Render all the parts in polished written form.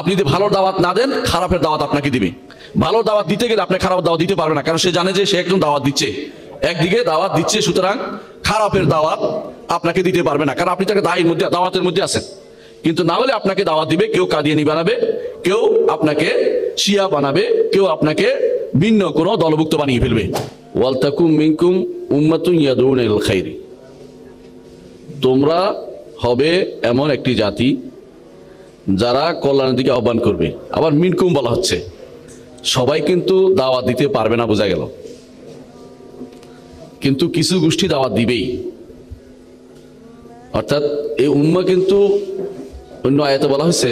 আপনি যদি ভালো দাওয়াত না দেন, খারাপের দাওয়াত আপনাকে দিবে। ভালো দাওয়াত দিতে গেলে আপনি খারাপ দাওয়াত দিতে পারবেন না, কারণ সে জানে যে সে একজন দাওয়াত দিচ্ছে, একদিকে দাওয়াত দিচ্ছে, সুতরাং খারাপের দাওয়াত আপনাকে দিতে পারবে না, কারণ আপনি তাকে দাওয়াতের মধ্যে আছেন। কিন্তু না হলে আপনাকে দাওয়াত দিবে, কেউ কাদিয়ানি বানাবে, কেউ আপনাকে শিয়া বানাবে, কেউ আপনাকে ভিন্ন কোনো দলভুক্ত বানিয়ে ফেলবে। ওয়ালতাকুম মিনকুম উম্মাতুন ইয়াদউনা ইলাল খাইরি, তোমরা হবে এমন একটি জাতি যারা কল্যাণের দিকে আহ্বান করবে। আবার মিনকুম বলা হচ্ছে, সবাই কিন্তু দাওয়াত দিতে পারবে না, বোঝা গেল, কিন্তু কিছু গোষ্ঠী দাওয়াত দিবেই। অর্থাৎ এই উম্মাহ কিন্তু অন্য আয়াতে বলা হয়েছে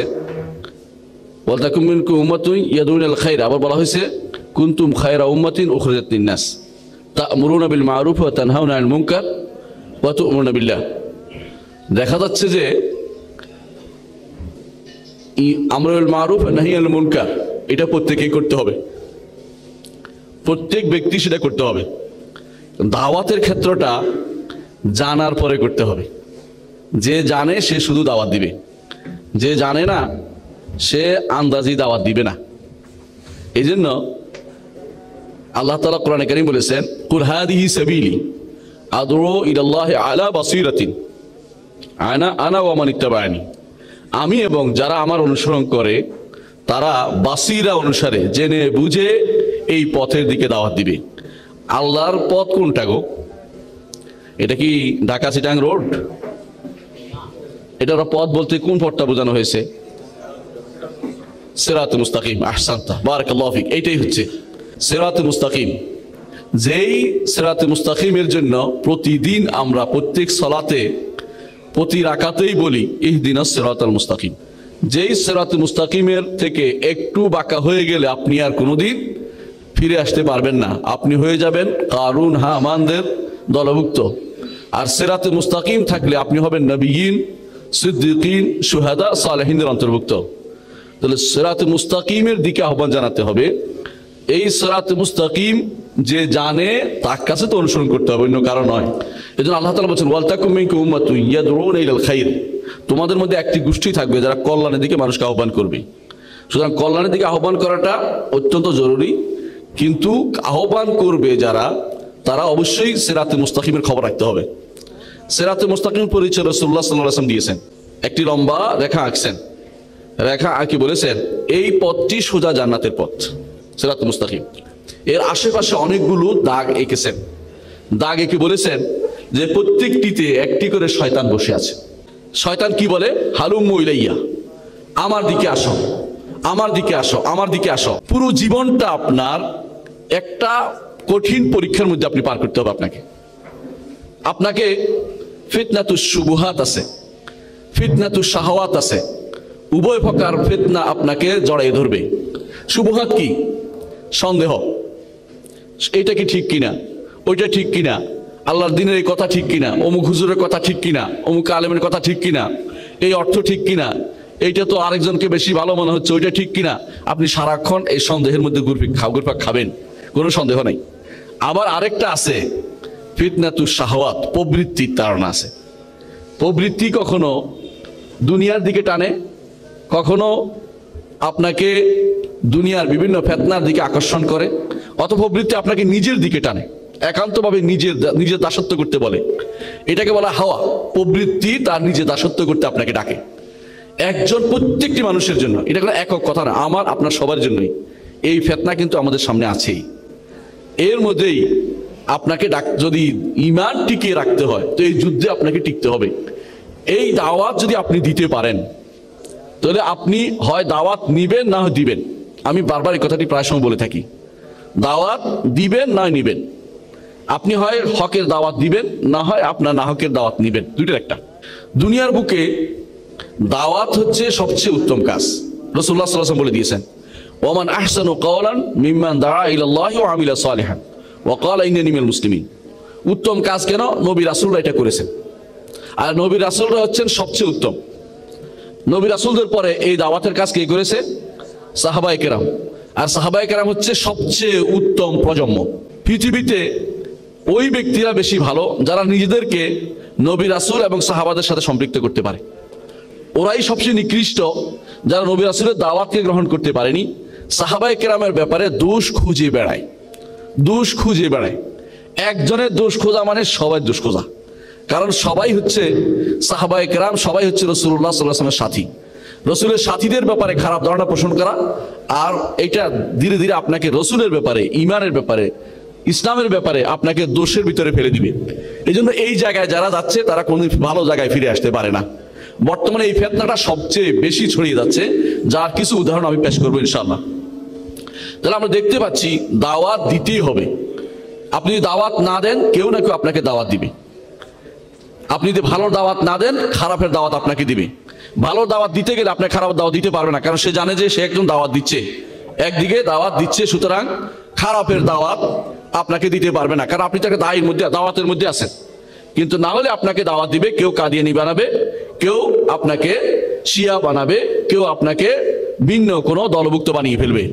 ওয়ালতাকুম মিনকুম উম্মাতুন ইয়াদউনা ইলাল খাইর, আবার বলা হয়েছে কুনতুম খায়রা উম্মাতিন উখরিজাত লিন-নাস তা'মুরুনা বিল মা'রুফ ওয়া তানহাউনা আনিল মুনকার ওয়া তু'মিনুনা বিল্লাহ। দেখা যাচ্ছে যে আমরুল মা'রুফ ওয়া নাহই আনিল মুনকার এটা প্রত্যেকেই করতে হবে, প্রত্যেক ব্যক্তি সেটা করতে হবে। দাওয়াতের ক্ষেত্রটা জানার পরে করতে হবে। যে জানে সে শুধু দাওয়াত দিবে, যে জানে না সে আন্দাজি দাওয়াত দিবে না। এই জন্য আল্লাহ তাআলা কোরআনে কারীম বলেছেন, কুল হাদিহি সাবিলি আদউ ইলাল্লাহি আলা বাসীরাতিন আনা ওয়া মান ইত্তাবা'আনি, আমি এবং যারা আমার অনুসরণ করে তারা বাসীরা অনুসারে জেনে বুঝে এই পথের দিকে দাওয়াত দিবে। আল্লাহর পথ কোনটা গো? এটা কি ঢাকা চিটাং রোড? এটা পথ বলতে কোন পথটা বোঝানো হয়েছে? সিরাতুল মুস্তাকিম। আহসানতা, বারাকাল্লাহু ফিক। এইটাই হচ্ছে সিরাতুল মুস্তাকিম। যেই সিরাতুল মুস্তাকিমের জন্য প্রতিদিন আমরা প্রত্যেক সালাতে প্রতি রাকাতেই বলি ইহদিনাস সিরাতাল মুস্তাকিম। যেই সিরাতুল মুস্তাকিমের থেকে একটু বাঁকা হয়ে গেলে আপনি আর কোনোদিন ফিরে আসতে পারবেন না, আপনি হয়ে যাবেন কারুন হামানদের দলভুক্ত। আর সিরাতুল মুস্তাকিম থাকলে আপনি হবেন নবিয়িন, সিদ্দিকিন, শুহাদা, সালেহিনদের অন্তর্ভুক্ত। তাহলে সিরাতুল মুস্তাকিমের দিকে আহ্বান জানাতে হবে। এই সিরাতুল মুস্তাকিম যে জানে তার কাছে তো অনুসরণ করতে হবে, অন্য কারণ নয়। এজন্য আল্লাহ তাআলা বলেছেন ওয়ালতাকুম মিনকুম উম্মাতুন ইয়াদউনা ইলাল খাইর, তোমাদের মধ্যে একটি গোষ্ঠী থাকবে যারা কল্যাণের দিকে মানুষকে আহ্বান করবে। সুতরাং কল্যাণের দিকে আহ্বান করাটা অত্যন্ত জরুরি, কিন্তু আহ্বান করবে যারা, তারা অবশ্যই সিরাতুল মুস্তাকিমের খবর রাখতে হবে। সিরাতুল মুস্তাকিম পরিচয় রাসূলুল্লাহ সাল্লাল্লাহু আলাইহি ওয়াসাল্লাম দিয়েছেন, একটি লম্বা রেখা আঁকছেন, রেখা আঁকি বলেছেন এই পথটি সোজা জান্নাতের পথ, সিরাতুল মুস্তাকিম। এর আশেপাশে অনেকগুলো দাগ এঁকেছেন, দাগ এঁকে বলেছেন যে প্রত্যেকটিতে একটি করে শয়তান বসে আছে। শয়তান কি বলে? হালুম্মু ইলাইয়া, আমার দিকে আসো, আমার দিকে আসো, আমার দিকে আসো। পুরো জীবনটা আপনার একটা কঠিন পরীক্ষার মধ্যে আপনি পার করতে হবে। আপনাকে ফিতনাতুশ শুবুহাত আছে, ফিতনাতুশ শাহাওয়াত আছে, উভয় প্রকার ফিতনা আপনাকে জড়াই ধরবে। শুবুহাত কি? সন্দেহ, এটা কি ঠিক কিনা, ওইটা ঠিক কিনা, আল্লাহর দিনের এই কথা ঠিক কিনা, অমুক হুজুরের কথা ঠিক কিনা, অমুক আলেমের কথা ঠিক কিনা, এই অর্থ ঠিক কিনা, এইটা তো আরেকজনকে বেশি ভালো মনে হচ্ছে, ওইটা ঠিক কিনা। আপনি সারাক্ষণ এই সন্দেহের মধ্যে ঘুরপাক খাবেন, কোনো সন্দেহ নাই। আবার আরেকটা আছে ফিতনাতুশ শাহাওয়াত, প্রবৃত্তির তাড়না আছে। প্রবৃত্তি কখনো দুনিয়ার দিকে টানে, কখনো আপনাকে দুনিয়ার বিভিন্ন ফিতনার দিকে আকর্ষণ করে, অত প্রবৃত্তি আপনাকে নিজের দিকে টানে, একান্তভাবে নিজের দাসত্ব করতে বলে। এটাকে বলা হাওয়া। প্রবৃত্তি তার নিজে দাসত্ব করতে আপনাকে ডাকে। একজন প্রত্যেকটি মানুষের জন্য, এটা কোনো একক কথা না, আমার আপনার সবার জন্যই এই ফিতনা কিন্তু আমাদের সামনে আছেই। এর মধ্যেই আপনাকে যদি ঈমান টিকিয়ে রাখতে হয় তো এই যুদ্ধে আপনাকে টিকতে হবে। এই দাওয়াত যদি আপনি দিতে পারেন তাহলে আপনি হয় দাওয়াত নিবেন না হয় দিবেন। আমি বারবার এই কথাটি প্রায় সময় বলে থাকি, দাওয়াত দিবেন না নিবেন। আপনি হয় হকের দাওয়াত দিবেন, না হয় আপনার না হকের দাওয়াত নিবেন, দুইটার একটা। দুনিয়ার বুকে দাওয়াত হচ্ছে সবচেয়ে উত্তম কাজ। রাসূলুল্লাহ সাল্লাল্লাহু আলাইহি ওয়াসাল্লাম বলে দিয়েছেন ওমান আহসানু কাওলান মিম্মান দাআ ইলাল্লাহি ওয়া আমিলা সালিহান ওয়া ক্বালা ইন্নানী মিনাল মুসলিমিন। উত্তম কাজ কেন? নবী রাসূলরা এটা করেছেন, আর নবী রাসূলরা হচ্ছেন সবচেয়ে উত্তম। নবী রাসূলদের পরে এই দাওয়াতের কাজ কে করেছে? সাহাবায়ে কেরাম। আর সাহাবায়ে কেরাম হচ্ছে সবচেয়ে উত্তম প্রজন্ম। পৃথিবীতে ওই ব্যক্তিরা বেশি ভালো যারা নিজেদেরকে নবী রাসূল এবং সাহাবাদের সাথে সম্পৃক্ত করতে পারে। ওরাই সবচেয়ে নিকৃষ্ট যারা নবী রাসূলের দাওয়াতকে গ্রহণ করতে পারেনি। সাহাবায়ে কেরামের ব্যাপারে দোষ খুঁজে বেড়ায়, দোষ খুঁজে বেড়ায়। একজনের দোষ খোঁজা মানে সবাই দোষ খোঁজা, কারণ সবাই হচ্ছে সাহাবায়ে কেরাম, সবাই হচ্ছে রাসূলুল্লাহ সাল্লাল্লাহু আলাইহি ওয়াসাল্লামের সাথী। রসুলের সাথীদের ব্যাপারে খারাপ ধারণা পোষণ করা, আর এটা ধীরে ধীরে আপনাকে রসুলের ব্যাপারে, ইমানের ব্যাপারে, ইসলামের ব্যাপারে আপনাকে দোষের ভিতরে ফেলে দিবে। এই জন্য এই জায়গায় যারা যাচ্ছে তারা কোনো ভালো জায়গায় ফিরে আসতে পারে না। বর্তমানে এই ফিতনাটা সবচেয়ে বেশি ছড়িয়ে যাচ্ছে, যার কিছু উদাহরণ আমি পেশ করবো ইনশাআল্লাহ। তাহলে আমরা দেখতে পাচ্ছি দাওয়াত দিতেই হবে। আপনি যদি দাওয়াত না দেন, কেউ না কেউ আপনাকে দাওয়াত দিবে। আপনি যদি ভালো দাওয়াত না দেন, খারাপের দাওয়াত আপনাকে দিবে। ভালো দাওয়াত দিতে গেলে আপনি খারাপ দাওয়াত দিতে পারবে না, কারণ সে জানে যে সে একজন দাওয়াত দিচ্ছে, একদিকে দাওয়াত দিচ্ছে, সুতরাং খারাপের দাওয়াত আপনাকে দিতে পারবে না, কারণ আপনি তাকে দাওয়াতের মধ্যে আছেন। কিন্তু না হলে আপনাকে দাওয়াত দিবে কেউ কাদিয়ানি বানাবে, কেউ আপনাকে শিয়া বানাবে, কেউ আপনাকে ভিন্ন কোনো দলভুক্ত বানিয়ে ফেলবে।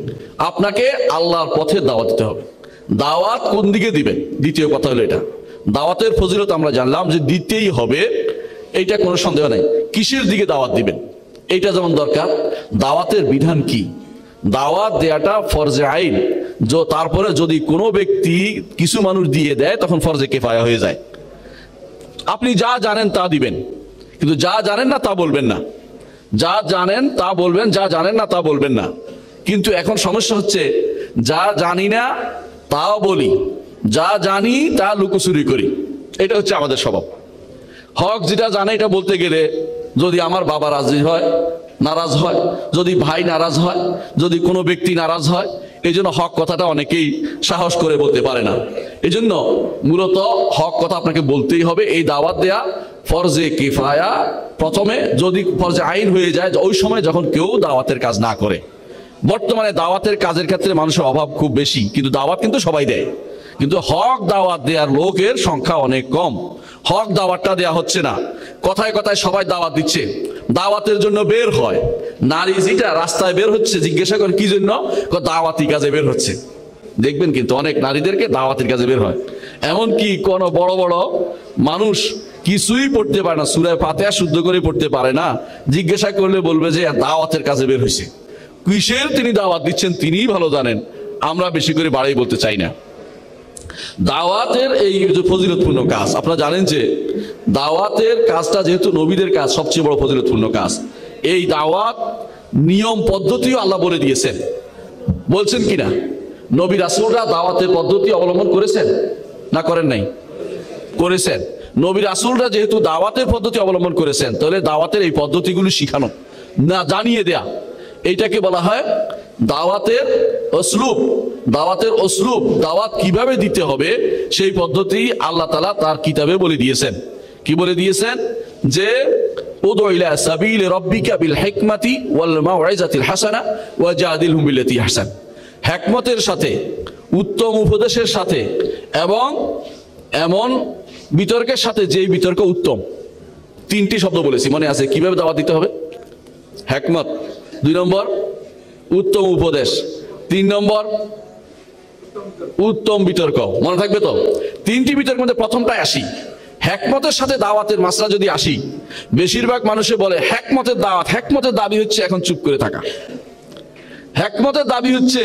আপনাকে আল্লাহর পথে দাওয়াত দিতে হবে। দাওয়াত কোন দিকে দিবেন, দ্বিতীয় কথা হলো এটা। দাওয়াতের ফজিলত আমরা জানলাম যে দিতেই হবে, এইটা কোনো সন্দেহ নাই। কিসের দিকে দাওয়াত দিবেন এইটা যেমন দরকার। দাওয়াতের বিধান কি? দাওয়াত দেয়াটা ফরজে আইন, তারপরে যদি কোনো ব্যক্তি কিছু মানুষ দিয়ে দেয় তখন ফরজে কিফায়া হয়ে যায়। আপনি যা জানেন তা দিবেন, কিন্তু যা জানেন না তা বলবেন না। যা জানেন তা বলবেন, যা জানেন না তা বলবেন না। কিন্তু এখন সমস্যা হচ্ছে যা জানি না তাও বলি, যা জানি তা লুকোচুরি করি। এটা হচ্ছে আমাদের স্বভাব। হক যেটা জানে এটা বলতে গেলে যদি আমার বাবা রাজি হয়, নারাজ হয়, যদি ভাই নারাজ হয়, যদি কোনো ব্যক্তি নারাজ হয়, এই জন্য হক কথাটা অনেকেই সাহস করে বলতে পারে না। এই জন্য মূলত হক কথা আপনাকে বলতেই হবে। এই দাওয়াত দেয়া ফরজে কিফায়া, প্রথমে যদি ফরজে আইন হয়ে যায় ওই সময় যখন কেউ দাওয়াতের কাজ না করে। বর্তমানে দাওয়াতের কাজের ক্ষেত্রে মানুষের অভাব খুব বেশি, কিন্তু দাওয়াত কিন্তু সবাই দেয়, কিন্তু হক দাওয়াত দেওয়ার লোকের সংখ্যা অনেক কম। হক দাওয়াতটা দেয়া হচ্ছে না, কথায় কথায় সবাই দাওয়াত দিচ্ছে, দাওয়াতের জন্য বের হয়। নারী যেটা রাস্তায় বের হচ্ছে, জিজ্ঞাসা করে কি জন্য, দাওয়াতি কাজে বের হচ্ছে। দেখবেন কিন্তু অনেক নারীদেরকে দাওয়াতের কাজে বের হয়। এমনকি কোন বড় বড় মানুষ কিছুই পড়তে পারে না, সূরা ফাতিহা শুদ্ধ করে পড়তে পারে না, জিজ্ঞাসা করলে বলবে যে দাওয়াতের কাজে বের হয়েছে। কিসের তিনি দাওয়াত দিচ্ছেন তিনিই ভালো জানেন, আমরা বেশি করে বাড়াই বলতে চাই না। দাওয়াতের এই যে ফজিলতপূর্ণ কাজ, আপনারা জানেন যে দাওয়াতের কাজটা যেহেতু নবীদের কাজ, সবচেয়ে বড় ফজিলতপূর্ণ কাজ। এই দাওয়াত নিয়ম পদ্ধতিও আল্লাহ বলে দিয়েছেন, বলছেন কিনা? নবী রাসূলরা দাওয়াতের পদ্ধতি অবলম্বন করেছেন না করেন নাই? করেছেন। নবী রাসূলরা যেহেতু দাওয়াতের পদ্ধতি অবলম্বন করেছেন, তাহলে দাওয়াতের এই পদ্ধতিগুলি শিখানো, না জানিয়ে দেয়া, এইটাকে বলা হয় দাওয়াতের উসলুব। দাওয়াতের উসলুব, দাওয়াত কিভাবে দিতে হবে সেই পদ্ধতি আল্লাহ তাআলা তার কিতাবে বলে দিয়েছেন। কি বলে দিয়েছেন? যে উদউ ইলা সাবিল রাব্বিকা বিল হিকমাতি ওয়াল মাউইজাতিল হাসানা ওয়াজাদিলহুম বিল্লাতী আহসান। হিকমতের সাথে, উত্তম উপদেশের সাথে, এবং এমন বিতর্কের সাথে যেই বিতর্ক উত্তম। তিনটি শব্দ বলেছি, মনে আছে কিভাবে দাওয়াত দিতে হবে? হিকমত, 2 নম্বর উত্তম উপদেশ, 3 নম্বর উত্তম বিতর্ক। মনে থাকবে তো? তিনটি বিতর্কের মধ্যে প্রথমটাই আসি। হিকমতের সাথে দাওয়াতের মাসলা যদি আসি, বেশিরভাগ মানুষে বলে হিকমতের দাওয়াত। হিকমতের দাবি হচ্ছে এখন চুপ করে থাকা। হিকমতের দাবি হচ্ছে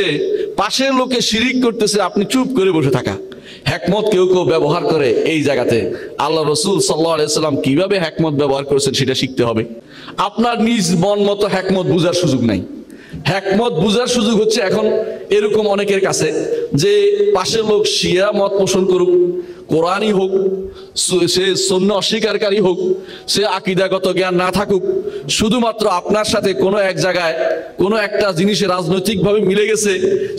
পাশের লোকে শিরিক করতেছে, আপনি চুপ করে বসে থাকা। হিকমত কেউ কেউ ব্যবহার করে এই জায়গাতে। আল্লাহ রাসূল সাল্লাল্লাহু আলাইহি ওয়াসাল্লাম কিভাবে হিকমত ব্যবহার করেছেন সেটা শিখতে হবে। আপনার নিজ মন মতো হিকমত বুঝার সুযোগ নাই। হিকমত বুঝার সুযোগ হচ্ছে এখন এরকম অনেকের কাছে যে পাশের লোক শিয়া মত পোষণ করুক, কোরআনই হোক, সে সুন্নাহ অস্বীকারী হোক, সে আকীদাগত জ্ঞান না থাকুক, শুধুমাত্র আপনার সাথে কোনো এক জায়গায় কোনো একটা জিনিসে রাজনৈতিকভাবে মিলে গেছে,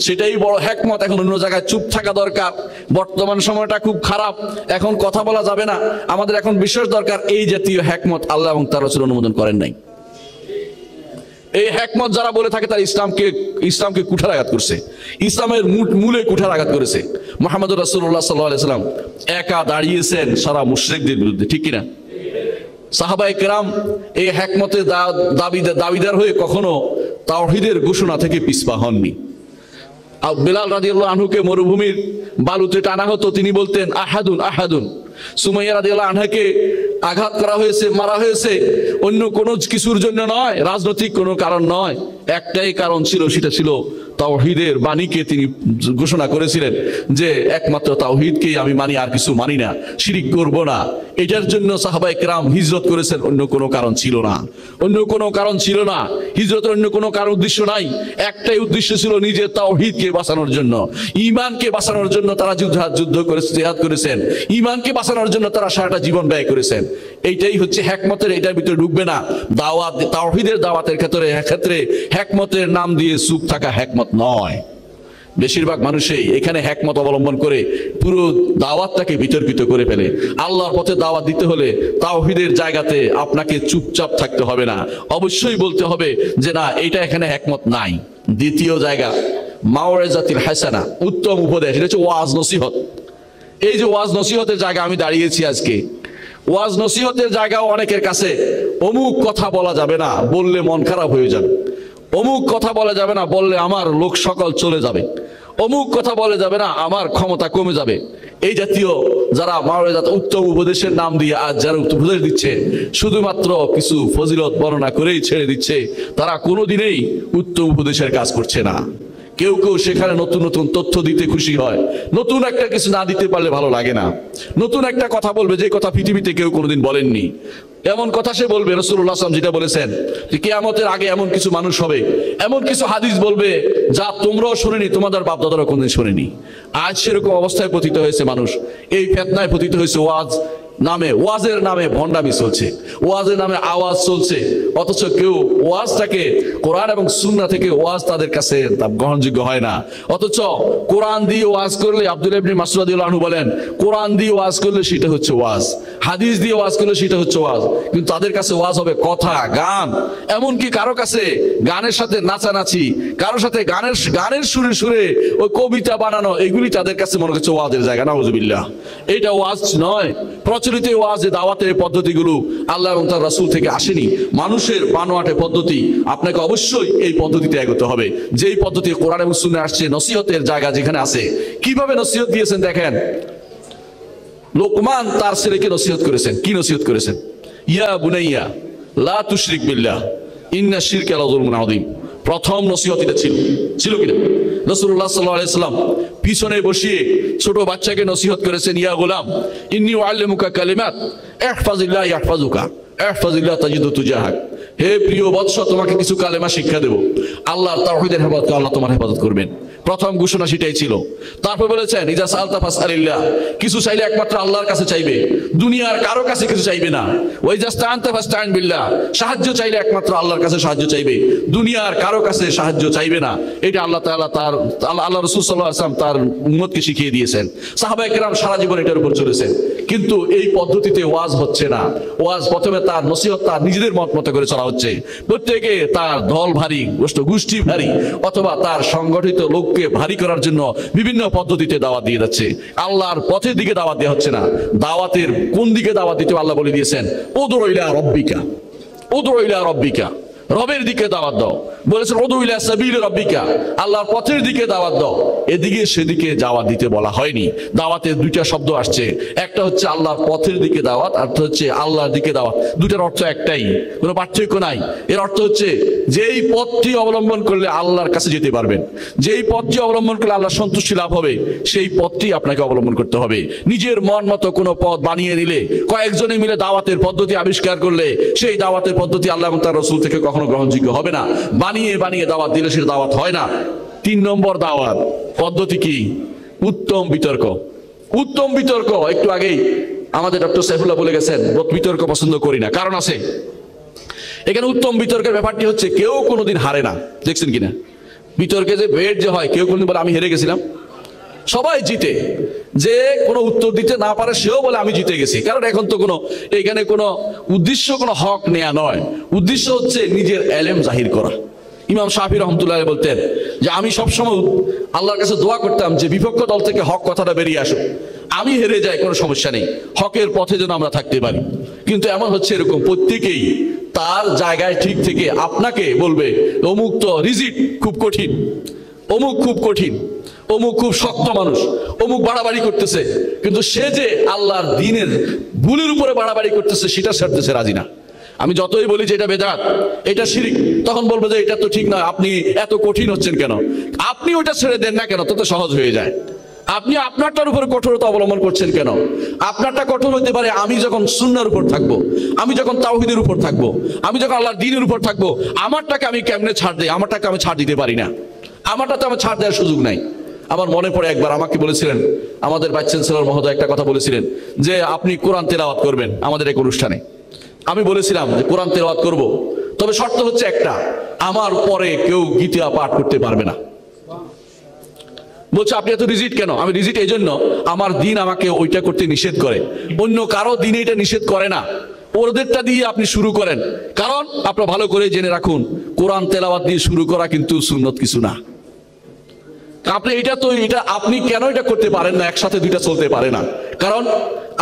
সেটাই বড় হিকমত। এখন অন্য জায়গায় চুপ থাকা দরকার, বর্তমান সময়টা খুব খারাপ, এখন কথা বলা যাবে না, আমাদের এখন বিশ্বাস দরকার। এই জাতীয় হিকমত আল্লাহ এবং তার রাসূল অনুমোদন করেন নাই। এই হিকমত যারা বলে থাকে তারা ইসলামকে কুঠারাঘাত করছে, ইসলামের মূলে কুঠারাঘাত করেছে। মুহাম্মদুর রাসূলুল্লাহ সাল্লাল্লাহু আলাইহি ওয়াসাল্লাম একা দাঁড়িয়েছেন সারা মুশরিকদের বিরুদ্ধে, ঠিক কিনা? সাহাবায়ে কেরাম এই হিকমতের দাবিদার হয়ে কখনো তাওহীদের ঘোষণা থেকে পিছপা হননি। বেলাল রাদিয়াল্লাহু আনহুকে মরুভূমির বালুতে টানা হতো, তিনি বলতেন আহাদুন আহাদুন। সুমাইয়া রাদিয়াল্লাহু আনহাকে আঘাত করা হয়েছে, মারা হয়েছে, অন্য কোনো কিছুর জন্য নয়, রাজনৈতিক কোনো কারণ নয়। একটাই কারণ ছিল, সেটা ছিল তাওহীদের বাণীকে তিনি ঘোষণা করেছিলেন যে একমাত্র তাওহীদকেই আমি মানি, আর কিছু মানি না, শিরিক করব না। এটার জন্য সাহাবায়ে কেরাম হিজরত করেছেন, অন্য কোনো কারণ ছিল না, অন্য কোনো কারণ ছিল না। হিজরতের অন্য কোনো কারণ উদ্দেশ্য নাই, একটাই উদ্দেশ্য ছিল নিজের তাওহীদকে বাঁচানোর জন্য, ঈমানকে বাঁচানোর জন্য তারা যুদ্ধ করেছে, জিহাদ করেছেন, ঈমানকে বাঁচানোর জন্য তারা সারাটা জীবন ব্যয় করেছেন। এইটাই হচ্ছে হিকমতের, এটার ভিতরে ঢুকবে না। দাওয়াত, তাওহীদের দাওয়াতের ক্ষেত্রে হিকমতের নাম দিয়ে চুপ থাকা হিকমত নয়। বেশিরভাগ মানুষই এখানে হিকমত অবলম্বন করে পুরো দাওয়াতটাকে বিতর্কিত করে ফেলে। আল্লাহর পথে দাওয়াত দিতে হলে তাওহীদের জায়গাতে আপনাকে চুপচাপ থাকতে হবে না, অবশ্যই বলতে হবে যে না, এইটা এখানে হিকমত নাই। দ্বিতীয় জায়গা মাওয়াইজাতুল হাসানা, উত্তম উপদেশ, এটা হচ্ছে ওয়াজ নসিহত। এই যে ওয়াজ নসিহতের জায়গা আমি দাঁড়িয়েছি আজকে, ওয়াজ নসিহতের জায়গাও অনেকের কাছে অমুক কথা বলা যাবে না, বললে মন খারাপ হয়ে যাবে, অমুক কথা বলা যাবে না, বললে আমার লোক সকল চলে যাবে, অমুক কথা বলা যাবে না, আমার ক্ষমতা কমে যাবে। এই জাতীয় যারা মাওয়াইজাত, উত্তম উপদেশের নাম দিয়ে আজ যারা উপদেশ দিচ্ছে, শুধুমাত্র কিছু ফজিলত বর্ণনা করেই ছেড়ে দিচ্ছে, তারা কোনোদিনই উত্তম উপদেশের কাজ করছে না। কেউ কেউ সেখানে নতুন নতুন তথ্য দিতে খুশি হয়, নতুন একটা কিছু না দিতে পারলে ভালো লাগে না। নতুন একটা কথা বলবে, যে কথা পৃথিবীতে কেউ কোনোদিন বলেননি, এমন কথা সে বলবে। রাসূলুল্লাহ সাল্লাল্লাহু আলাইহি ওয়াসাল্লাম যেটা বলেছেন যে কিয়ামতের আগে এমন কিছু মানুষ হবে, এমন কিছু হাদিস বলবে যা তোমরাও শুনেনি, তোমাদের বাপ দাদারা কোনদিন শুনেনি। আজ সেরকম অবস্থায় পতিত হয়েছে মানুষ, এই ফিতনায় পতিত হয়েছে। ওয়াজের নামে ভণ্ডামি চলছে, ওয়াজের নামে আওয়াজ চলছে, অথচ কেউ ওয়াজটাকে কোরআন এবং সুন্নাহ থেকে ওয়াজ তাদের কাছে গ্রহণযোগ্য হয় না। অথচ কোরআন দিয়ে ওয়াজ করলে, আব্দুল্লাহ ইবনে মাসউদ রাদিয়াল্লাহু আনহু বলেন, কোরআন দিয়ে ওয়াজ করলে সেটা হচ্ছে ওয়াজ, হাদিস দিয়ে ওয়াজ করলে সেটা হচ্ছে ওয়াজ। কিন্তু তাদের কাছে ওয়াজ হবে কথা, গান, এমনকি কারো কাছে গানের সাথে নাচানাচি, কারোর সাথে গানের সুরে সুরে ওই কবিতা বানানো, এগুলি তাদের কাছে মনে হচ্ছে ওয়াজের জায়গা। নাউযুবিল্লাহ, এটা ওয়াজ নয়। প্রচলিত ওয়াজে দাওয়াতের পদ্ধতিগুলো আল্লাহ এবং তার রাসূল থেকে আসেনি, মানুষের বানোয়াটে পদ্ধতি। আপনাকে অবশ্যই এই পদ্ধতিতে এগোতে হবে, যেই পদ্ধতি কোরআন এবং সুন্নাহে আসছে। নসিহতের জায়গা যেখানে আছে, কিভাবে নসিহত দিয়েছেন দেখেন। লোকমান তার ছেলেকে নসিহত করেছেন, কি নসিহত করেছেন? ইয়া বুনাইয়া লা তুশরিক বিল্লাহ ইন্না শিরকা লাযুলমুন আযীম। প্রথম নসিহত এটা ছিল কিনা? রাসূলুল্লাহ সাল্লাল্লাহু আলাইহি ওয়াসাল্লাম পিছনে বসিয়ে ছোট বাচ্চাকে নসিহত করেছেন, ইয়া গোলাম ইন্নী উআল্লিমুকা কালিমাত ইহফাজিল্লাহ ইহফাজুকা ইহফাজিল্লাহ তাজিদু তুজাহাক। হে প্রিয় বৎস, তোমাকে কিছু কালেমা শিক্ষা দেব, আল্লাহর তাওহীদের হেফাজত, আল্লাহ তোমার হেফাজত করবেন। প্রথম ঘোষণা সেটাই ছিল। তারপর বলেছেন, ইজা সাআলতা ফাসআলিল্লাহ, কিছু চাইলে একমাত্র আল্লাহর কাছে চাইবে, দুনিয়ার কারো কাছে কিছু চাইবে না। ওয়া ইজা ইসতাআনতা ফাসতাইন বিল্লাহ, সাহায্য চাইলে একমাত্র আল্লাহর কাছে সাহায্য চাইবে, দুনিয়ার কারো কাছে সাহায্য চাইবে না। এটা আল্লাহ তাআলা আল্লাহ রাসূল সাল্লাল্লাহু আলাইহি ওয়াসাল্লাম তার উম্মতকে শিখিয়ে দিয়েছেন। সাহাবায়ে কেরাম সারা জীবন এটার উপর চলেছেন। কিন্তু এই পদ্ধতিতে ওয়াজ হচ্ছে না। ওয়াজ প্রথমে তার নসিহত তার নিজেদের মত করে চলা হচ্ছে, প্রত্যেকে তার দল ভারী, গোষ্ঠী ভারী, অথবা তার সংগঠিত লোককে ভারী করার জন্য বিভিন্ন পদ্ধতিতে দাওয়াত দিয়ে যাচ্ছে। আল্লাহর পথের দিকে দাওয়াত দেওয়া হচ্ছে না। দাওয়াতের কোন দিকে দাওয়াত দিতে আল্লাহ বলে দিয়েছেন, উদউ ইলা রাব্বিকা, উদউ ইলা রাব্বিকা, রবের দিকে দাওয়াত দাও। বলেছেন উদউ ইলা সাবিলি রাব্বিকা, আল্লাহর পথের দিকে দাওয়াত দাও। এদিকে সেদিকে দাওয়াত দিতে বলা হয়নি। দাওয়াতের দুইটা শব্দ আসছে, একটা হচ্ছে আল্লাহর পথের দিকে দাওয়াত, আর হচ্ছে আল্লাহর দিকে দাওয়াত। দুটার অর্থ একটাই, কোনো পার্থক্য নাই। এর অর্থ হচ্ছে যেই পথটি অবলম্বন করলে আল্লাহর কাছে যেতে পারবেন, যেই পথটি অবলম্বন করলে আল্লাহর সন্তুষ্টি লাভ হবে, সেই পথটি আপনাকে অবলম্বন করতে হবে। নিজের মন মতো কোনো পথ বানিয়ে নিলে, কয়েকজনে মিলে দাওয়াতের পদ্ধতি আবিষ্কার করলে, সেই দাওয়াতের পদ্ধতি আল্লাহ এবং তার রাসূল থেকে কখনো গ্রহণযোগ্য হবে না। বানিয়ে দাওয়াত দিলে সেটা দাওয়াত হয় না। 3 নম্বর দাওয়াত পদ্ধতি কি? উত্তম বিতর্ক। উত্তম বিতর্ক, একটু আগেই আমাদের ডক্টর সাইফুল্লাহ বলে গেছেন, বিতর্ক পছন্দ করি না, কারণ আছে। এখানে উত্তম বিতর্কের ব্যাপারটি হচ্ছে কেউ কোনোদিন হারে না, দেখছেন কিনা? বিতর্কে যে ভেট যে হয়, কেউ কোনোদিন বলে আমি হেরে গেছিলাম, সবাই জিতে। যে কোনো উত্তর দিতে না পারে সেও বলে আমি জিতে গেছি। কারণ এখন তো এখানে কোনো উদ্দেশ্য, কোনো হক নেয়া নয়, উদ্দেশ্য হচ্ছে নিজের এলেম জাহির করা। ইমাম শাফি রহমতুল্লাহ বলতেন যে আমি সবসময় আল্লাহর কাছে দোয়া করতাম যে বিপক্ষ দল থেকে হক কথাটা বেরিয়ে আসুক, আমি হেরে যাই কোনো সমস্যা নেই, হকের পথে যেন আমরা থাকতে পারি। কিন্তু এমন হচ্ছে এরকম, প্রত্যেকেই তার জায়গায় ঠিক থেকে আপনাকে বলবে অমুক তো রিজিট খুব কঠিন, অমুক খুব কঠিন, অমুক খুব শক্ত মানুষ, অমুক বাড়াবাড়ি করতেছে, কিন্তু সে যে আল্লাহর দ্বীনের ভুলের উপরে বাড়াবাড়ি করতেছে সেটা ছাড়তেছে রাজি না। আমি যতই বলি যে এটা বেদাত, এটা শিরক, তখন বলবো যে এটা তো ঠিক নয়, আপনি এত কঠিন হচ্ছেন কেন? আপনি ওটা ছেড়ে দেন না কেন, তত সহজ হয়ে যায়। আপনি আপনারটার উপরে কঠোরতা অবলম্বন করছেন কেন? আপনারটা কঠোর হতে পারে আমি যখন সুন্নাহর উপর থাকবো, আমি যখন তাওহীদের উপর থাকবো, আমি যখন আল্লাহর দ্বীনের উপর থাকবো। আমারটাকে আমি কেমনে ছাড় দেই? আমারটাকে আমি ছাড় দিতে পারি না, আমারটাতে আমার ছাড় দেওয়ার সুযোগ নাই। আমার মনে পড়ে একবার আমাকে বলেছিলেন আমাদের ভাইস চ্যান্সেলর মহোদয় একটা কথা বলেছিলেন যে আপনি কোরআন তেলাওয়াত করবেন আমাদের এক অনুষ্ঠানে। আমি বলেছিলাম যে কোরআন তেলাওয়াত করব, তবে শর্ত হচ্ছে একটা, আমার পরে কেউ গীতা পাঠ করতে পারবে না। বলছে আপনি এত রিজিট কেন? আমি রিজিট এই জন্য, আমার দিন আমাকে ওইটা করতে নিষেধ করে, অন্য কারো দিনে এটা নিষেধ করে না, ওদেরটা দিয়ে আপনি শুরু করেন। কারণ আপনারা ভালো করে জেনে রাখুন, কোরআন তেলাওয়াত দিয়ে শুরু করা কিন্তু সুন্নত কিছু না। আপনি এটা তো এটা আপনি কেন এটা করতে পারেন না? একসাথে দুইটা চলতে পারে না। কারণ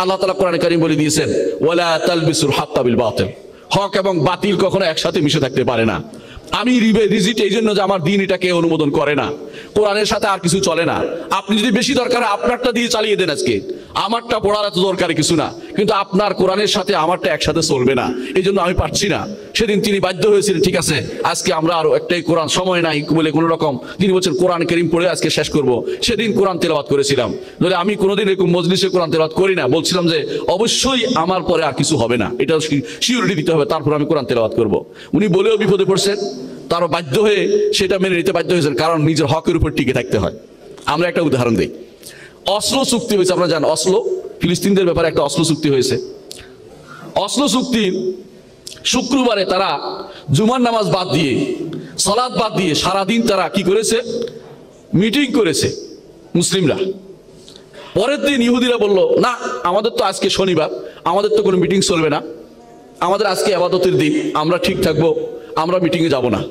আল্লাহ তাআলা কোরআনে কারীম বলে দিয়েছেন, ওয়ালা তালবিসুল হাক্কা বিল বাতিল, হক এবং বাতিল কখনো একসাথে মিশে থাকতে পারে না। আমি রিজিট এই জন্য যে আমার দিন এটাকে অনুমোদন করে না, কোরআনের সাথে আর কিছু চলে না। আপনি যদি বেশি দরকার আপনারটা দিয়ে চালিয়ে দেন, আজকে আমারটা পড়ার এত দরকারি কিছু না, কিন্তু আপনার কোরআনের সাথে আমারটা একসাথে চলবে না, এই জন্য আমি পারছি না। সেদিন তিনি বাধ্য হয়েছিলেন, ঠিক আছে আজকে আমরা আরো একটাই কোরআন, সময় নাই বলে কোনো রকম তিনি বলছেন কোরআন কারীম পড়ে আজকে শেষ করব। সেদিন কোরআন তেলাওয়াত করেছিলাম, নইলে আমি কোনোদিন এরকম মজলিসে কোরআন তেলাওয়াত করি না। বলছিলাম যে অবশ্যই আমার পরে আর কিছু হবে না, এটা সিউরিটি দিতে হবে, তারপর আমি কোরআন তেলাওয়াত করব। উনি বলেও বিপদে পড়ছেন, তারও বাধ্য হয়ে সেটা মেনে নিতে বাধ্য হয়েছেন, কারণ নিজের হকের উপর টিকে থাকতে হয়। আমরা একটা উদাহরণ দিই, অসলো চুক্তি হয়েছে, আপনারা জানেন অসলো, ফিলিস্তিনদের ব্যাপারে একটা অসলো চুক্তি হয়েছে। অসলো চুক্তি শুক্রবারে তারা জুমার নামাজ বাদ দিয়ে, সালাত বাদ দিয়ে সারাদিন তারা কি করেছে? মিটিং করেছে মুসলিমরা। পরের দিন ইহুদিরা বলল, না আমাদের তো আজকে শনিবার, আমাদের তো কোনো মিটিং চলবে না, আমাদের আজকে ইবাদতের দিন, আমরা ঠিক থাকবো, আমরা মিটিংয়ে যাব না।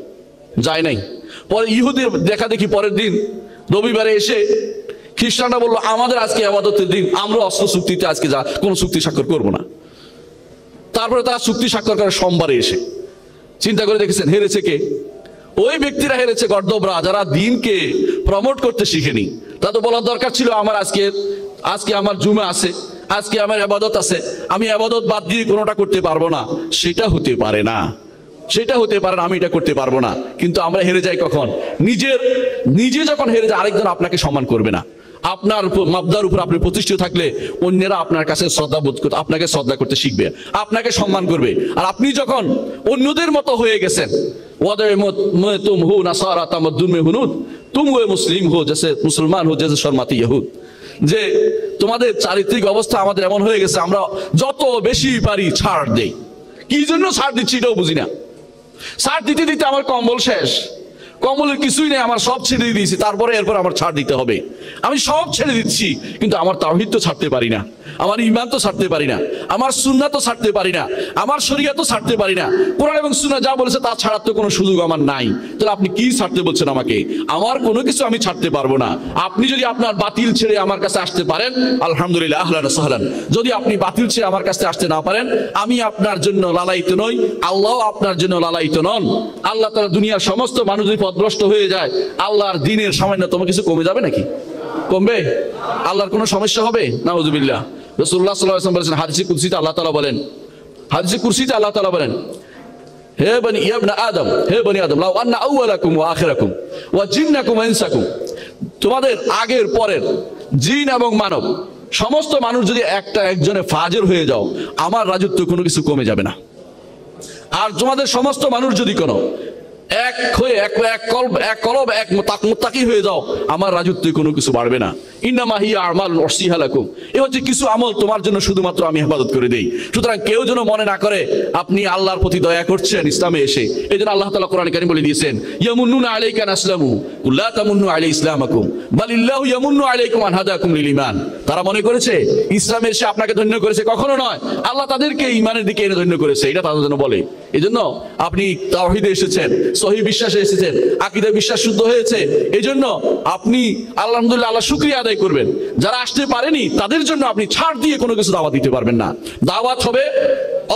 যায় নাই। পরে ইহুদির দেখা দেখি পরের দিন রবিবারে এসে খ্রিস্টানরা বললো, আমাদের আজকে ইবাদতের দিন, আমরা অস্ত্র চুক্তিতে আজকে কোনো চুক্তি স্বাক্ষর করব না। তারপরে তারা চুক্তি স্বাক্ষর করে সোমবারে এসে। চিন্তা করে দেখেছেন হেরেছে কে? ওই ব্যক্তিরা হেরেছে, গর্দবরা, যারা দিনকে প্রমোট করতে শিখেনি। তা তো বলার দরকার ছিল আমার আজকে আমার জুমা আছে, আজকে আমার ইবাদত আছে, আমি ইবাদত বাদ দিয়ে কোনোটা করতে পারবো না। সেটা হতে পারে না, সেটা হতে পারে না, আমি এটা করতে পারবো না। কিন্তু আমরা হেরে যাই কখন? নিজে যখন হেরে যায়, আরেকজন আপনাকে সম্মান করবে না। আপনার মাবদার উপর আপনি প্রতিষ্ঠিত থাকলে অন্যেরা আপনার কাছে শ্রদ্ধা বোধ করতে, আপনাকে শ্রদ্ধা করতে শিখবে, আপনাকে সম্মান করবে। আর আপনি যখন অন্যদের মতো হয়ে গেছেন, তুম হো নাসারা তামাদ্দুন মে হুনুদ, তুম হো মুসলিম হো জেসে মুসলমান হো জেসে শর্মাতি ইহুদ, যে তোমাদের চারিত্রিক অবস্থা আমাদের এমন হয়ে গেছে, আমরা যত বেশি পারি ছাড় দেই। কি জন্য ছাড় দিচ্ছি এটাও বুঝি না। ছাড় দিতে দিতে আমার কম্বল শেষ, কম্বলের কিছুই নেই, আমার সব ছেড়ে দিয়েছি, তারপরে এরপর আমার ছাড় দিতে হবে। আমি সব ছেড়ে দিচ্ছি, কিন্তু আমার তাওহীদ তো ছাড়তে পারি না, আমার ঈমান তো ছাড়তে পারি না, আমার সুন্নাহ তো ছাড়তে পারি না, আমার শরীয়ত তো ছাড়তে পারি না। কোরআন এবং সুন্নাহ যা বলেছে তা ছাড়ার তো কোনো সুযোগ আমার নাই। তাহলে আপনি কি ছাড়তে বলছেন আমাকে? আমার কোনো কিছু আমি ছাড়তে পারবো না। আপনি যদি আপনার বাতিল ছেড়ে আমার কাছে আসতে পারেন, আলহামদুলিল্লাহ, আহলান সাহলান। যদি আপনি বাতিল ছেড়ে আমার কাছে আসতে না পারেন, আমি আপনার জন্য লালায়িত নই, আল্লাহ আপনার জন্য লালায়িত নন। আল্লাহ তাআলা দুনিয়ার সমস্ত মানুষ যদি পথভ্রষ্ট হয়ে যায়, আল্লাহর দ্বীনের সামান্যতম কিছু কমে যাবে নাকি? কমবে? আল্লাহর কোনো সমস্যা হবে? নাউযুবিল্লাহ। রাসূলুল্লাহ সাল্লাল্লাহু আলাইহি ওয়াসাল্লাম বলেছেন, হাদিসে কুদসিতে আল্লাহ তাআলা বলেন, হাদিসে কুদসিতে আল্লাহ তাআলা বলেন, হে বনি ইবনে আদম, হে বনি আদম, লাউ আন্না আউওয়ালাকুম ওয়া আখিরাকুম ওয়া জিন্নাকুম ওয়া ইনসাকুম, তোমাদের আগের পরের জিন এবং মানব সমস্ত মানুষ যদি একজনে ফাজির হয়ে যাও, আমার রাজত্ব কোনো কিছু কমে যাবে না। আর তোমাদের সমস্ত মানুষ যদি কোনো এক হয়ে এক কলব এক মুত্তাকি হয়ে যাও, আমার রাজত্বে কোনো কিছু বাড়বে না। ইন্নামা হিয়া আমালুন উহসিহা লাকুম, এ হচ্ছে কিছু আমল তোমার জন্য শুধুমাত্র আমি হেফাজত করে দেই। সুতরাং কেউ যেন মনে না করে আপনি আল্লাহর প্রতি দয়া করছেন ইসলামে এসে। এই জন্য আল্লাহ তাআলা কোরআনে কারীম বলে দিয়েছেন, ইয়ামুন্নুনা আলাইকা আসলামু কুল লা তামুন্নু আলাই ইসলামাকুম বালিল্লাহু ইয়ামুন্নু আলাইকুম আন হাদাকুম লিল ঈমান। তারা মনে করেছে ইসলামে এসে আপনাকে ধন্য করেছে, কখনো নয়। আল্লাহ তাদেরকে ঈমানের দিকে এনে ধন্য করেছে, এটা তাদের জন্য বলে। এজন্য আপনি তাওহীদে এসেছেন, সহিহ বিশ্বাসে এসেছেন, আকীদা বিশ্বাস শুদ্ধ হয়েছে, এজন্য আপনি আলহামদুলিল্লাহ আল্লাহ শুকরিয়া আদায় করবেন। যারা আসতে পারেনি তাদের জন্য আপনি ছাড় দিয়ে কোনো কিছু দাওয়াত দিতে পারবেন না। দাওয়াত হবে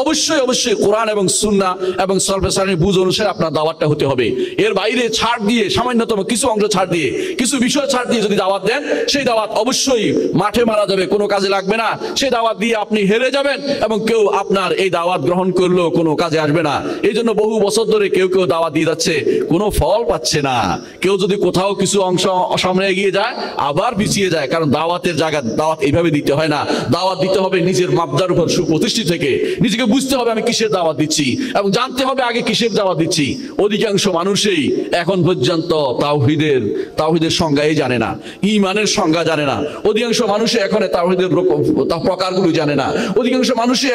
অবশ্যই অবশ্যই কোরআন এবং সুন্নাহ এবং সালফে সালেহীনের বুঝ অনুসারে আপনার দাওয়াতটা হতে হবে। এর বাইরে ছাড় দিয়ে, সামান্যতম কিছু অংশ ছাড় দিয়ে, কিছু বিষয় ছাড় দিয়ে যদি দাওয়াত দেন, সেই দাওয়াত অবশ্যই মাঠে মারা যাবে, কোনো কাজে লাগবে না। সেই দাওয়াত দিয়ে আপনি হেরে যাবেন এবং কেউ আপনার এই দাওয়াত গ্রহণ করলেও কোনো কাজে আসবে না। এই জন্য বহু বছর ধরে কেউ কেউ দাওয়াত দিয়ে যাচ্ছে, কোনো ফল পাচ্ছে না। কেউ যদি কোথাও কিছু অংশ সামনে এগিয়ে যায়, আবার পিছিয়ে যায়। কারণ দাওয়াতের জায়গা দাওয়াত এইভাবে দিতে হয় না। দাওয়াত দিতে হবে নিজের মাপদার উপর সুপ্রতিষ্ঠিত থেকে। নিজেকে বুঝতে হবে আমি কিসের দাওয়াত দিচ্ছি, এবং জানতে হবে আগে কিসের দাওয়াত দিচ্ছি। অধিকাংশ মানুষই এখন পর্যন্ত তাওহীদের সংজ্ঞাই জানে না, ঈমানের সংজ্ঞা জানে না। অধিকাংশ মানুষই এখন তাওহীদের প্রকারগুলো জানে না। অধিকাংশ মানুষই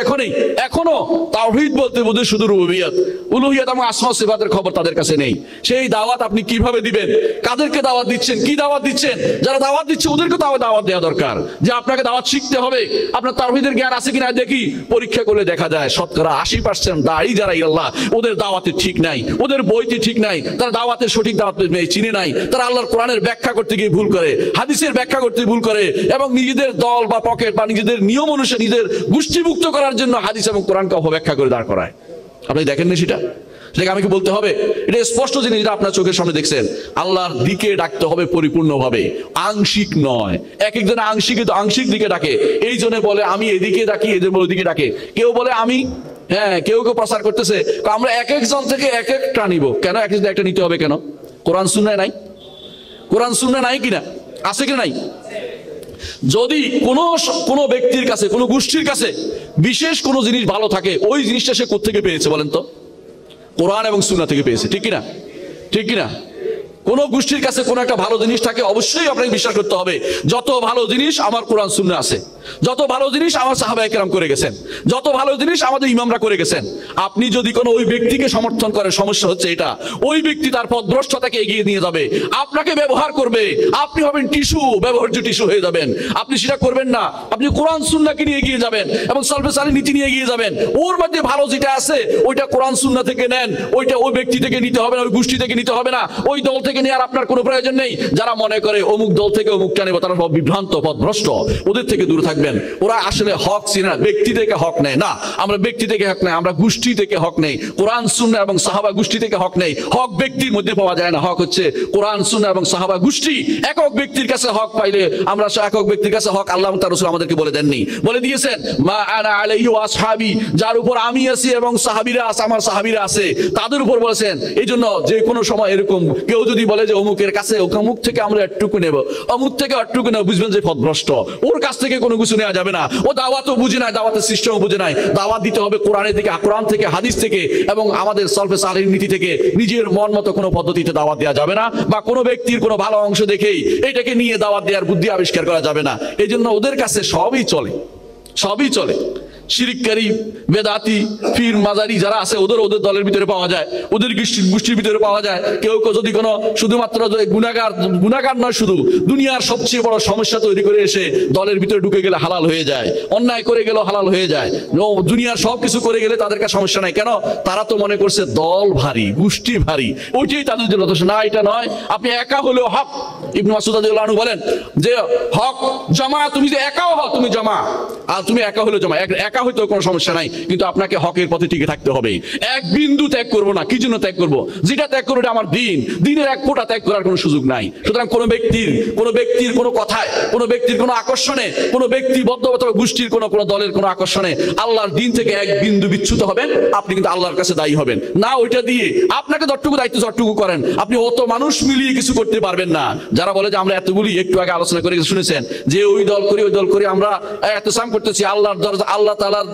এখনো তাওহীদ বলতে বোধহয় শুধু রুবুবিয়ত, উলুহিয়ত এবং আসমা সিফাতের খবর তাদের কাছে নেই। সেই দাওয়াত আপনি কিভাবে দিবেন? কাদেরকে দাওয়াত দিচ্ছেন? কি দাওয়াত দিচ্ছেন? যারা দাওয়াত দিচ্ছে ওদেরকে দাওয়াত দেওয়া দরকার, যে আপনাকে দাওয়াত শিখতে হবে। আপনার তাওহীদের জ্ঞান আছে কিনা দেখি, পরীক্ষা করলে দেখা যায় শতকরা 80% দায়ী যারা ইল্লাহ, ওদের দাওয়াতে ঠিক নাই, ওদের বইতে ঠিক নাই, তারা দাওয়াতের সঠিক দাওয়াত চিনে নাই। তারা আল্লাহর কোরআনের ব্যাখ্যা করতে গিয়ে ভুল করে, হাদিসের ব্যাখ্যা করতে ভুল করে, এবং নিজেদের দল বা পকেট বা নিজেদের নিয়ম অনুসারে নিজেদের গোষ্ঠীভুক্ত করার জন্য হাদিস এবং কোরআনকে অপব্যাখ্যা করে দাঁড় করায়। আপনি দেখেননি সেটা? সেটাকে আমাকে বলতে হবে, এটা স্পষ্ট জিনিস, যেটা আপনার চোখের সামনে দেখছেন। আল্লাহর দিকে ডাকতে হবে পরিপূর্ণভাবে, আংশিক নয়। এক একজন আংশিক দিকে ডাকে। এই জন্য বলে আমি এদিকে ডাকি, এদের বলে ওদিকে ডাকে। কেউ বলে আমি, কেউ প্রচার করতেছে আমরা এক একজন থেকে এক একটা নিব। কেন এক একজন একটা নিতে হবে কেন? কোরআন সুন্নাহ নাই? কোরআন সুন্নাহ নাই কিনা? আছে কিনা? নাই। যদি কোনো ব্যক্তির কাছে, কোনো গোষ্ঠীর কাছে বিশেষ কোনো জিনিস ভালো থাকে, ওই জিনিসটা সে কোত্থেকে পেয়েছে বলেন তো? কোরআন এবং সুন্নাহ থেকে পেয়েছে। ঠিক কিনা? ঠিক কিনা? কোন গোষ্ঠীর কাছে কোন একটা ভালো জিনিস থাকে, অবশ্যই আপনাকে বিশ্বাস করতে হবে যত ভালো জিনিস আমার কোরআন সুন্নাহ আছে, যত ভালো জিনিস আমার সাহাবায়ে কেরাম করে গেছেন, যত ভালো জিনিস আমাদের ইমামরা করে গেছেন। আপনি যদি কোনো ওই ব্যক্তিকে সমর্থন করেন, সমস্যা হচ্ছে এটা, ওই ব্যক্তি তার পথভ্রষ্টতাকে এগিয়ে নিয়ে যাবে, আপনাকে ব্যবহার করবে, আপনি হবেন টিস্যু, ব্যবহার্য টিস্যু হয়ে যাবেন। আপনি সেটা করবেন না। আপনি কোরআন সুন্নাহকে নিয়ে এগিয়ে যাবেন এবং সালফে সালেহীন নীতি নিয়ে এগিয়ে যাবেন। ওর মধ্যে ভালো যেটা আছে ওইটা কোরআন সুন্নাহ থেকে নেন, ওইটা ওই ব্যক্তি থেকে নিতে হবে না, ওই গোষ্ঠী থেকে নিতে হবে না, ওই দল থেকে নেওয়ার আপনার কোনো প্রয়োজন নেই। যারা মনে করে অমুক দল থেকে অমুকটা নেব, তারা সব বিভ্রান্ত, পথভ্রষ্ট। ওদের থেকে দূরে থাকবেন। ওরা আসলে হক চিনে না, ব্যক্তি থেকে হক নেয় না। আমরা ব্যক্তি থেকে হক নেই, আমরা গোষ্ঠী থেকে হক নেই। কোরআন সুন্নাহ এবং সাহাবা গোষ্ঠী থেকে হক নেই। হক ব্যক্তির মধ্যে পাওয়া যায় না, হক হচ্ছে কোরআন সুন্নাহ এবং সাহাবা গোষ্ঠী। একক ব্যক্তির কাছে হক পাইলে আমরা একক ব্যক্তির কাছে হক আল্লাহ তার রাসূল আমাদেরকে বলে দেননি, বলে দিয়েছেন মা আনা আলাইহি ওয়া আসহাবি, যার উপর আমি আছি এবং সাহাবীরা আছে, আমার সাহাবীরা আছে, তাদের উপর বলেছেন। এই জন্য যে কোনো সময় এরকম কেউ যদি বলে যে অমুকের কাছে, অমুক থেকে আমরা একটুকু নেব, অমুক থেকে একটুকু নেব, বুঝবেন যে পথভ্রষ্ট। ওর কাছ থেকে কোনো কিছু নেওয়া যাবে না। ও দাওয়াতও বুঝে নাই, দাওয়াতের সিস্টেমও বুঝে নাই। দাওয়াত দিতে হবে কোরআনের দিকে, কোরআন থেকে, হাদিস থেকে এবং আমাদের সালফে সালেহীন নীতি থেকে। নিজের মন মতো কোনো পদ্ধতিতে দাওয়াত দেওয়া যাবে না, বা কোনো ব্যক্তির কোনো ভালো অংশ দেখেই এটাকে নিয়ে দাওয়াত দেওয়ার বুদ্ধি আবিষ্কার করা যাবে না। এই জন্য ওদের কাছে সবই চলে, সবই চলে। শিরিককারী, বেদাতি, পীর, মাজারি যারা আছে ওদের দলের ভিতরে পাওয়া যায়, ওদের গোষ্ঠীর ভিতরে পাওয়া যায়। কেউ যদি কোনো শুধুমাত্র গুনাহগার নয়, শুধু দুনিয়ার সবচেয়ে বড় সমস্যা তৈরি করে এসে দলের ভিতরে ঢুকে গেলে হালাল হয়ে যায়, অন্যায় করে গেলেও হালাল হয়ে যায়। দুনিয়ার সবকিছু করে গেলে তাদের কাছে সমস্যা নাই। কেন? তারা তো মনে করছে দল ভারী, গোষ্ঠী ভারী, ওইটাই তাদের জন্য যথেষ্ট। না, এটা নয়। আপনি একা হলেও হক। ইবনে মাসউদ রাদিয়াল্লাহু আনহু বলেন যে হক জামা, তুমি যে একাও হও তুমি জামা, আর তুমি একা হলেও জামা। একা হয়তো কোনো সমস্যা নাই, কিন্তু আপনাকে হকের পথে টিকে থাকতে হবে। এক বিন্দু ত্যাগ করবো না। কি জন্য ত্যাগ করবো? যেটা ত্যাগ করবো এটা আমার দিন, দিনের এক ফোঁটা ত্যাগ করার কোনো সুযোগ নাই। সুতরাং কোনো ব্যক্তির কোনো কথায়, কোনো ব্যক্তির কোনো আকর্ষণে, কোনো ব্যক্তিবদ্ধ অথবা গোষ্ঠীর কোনো দলের কোনো আকর্ষণে আল্লাহর দিন থেকে এক বিন্দু বিচ্যুত হবেন, আপনি কিন্তু আল্লাহর কাছে দায়ী হবেন না। ওইটা দিয়ে আপনাকে যতটুকু দায়িত্ব যতটুকু করেন, আপনি অত মানুষ মিলিয়ে কিছু করতে পারবেন না। যারা বলে যে আমরা এতগুলি, একটু আগে আলোচনা করে শুনেছেন যে ওই দল করি ওই দল করি, আমরা ইহতিসাম করতেছি, আল্লাহ তাআলার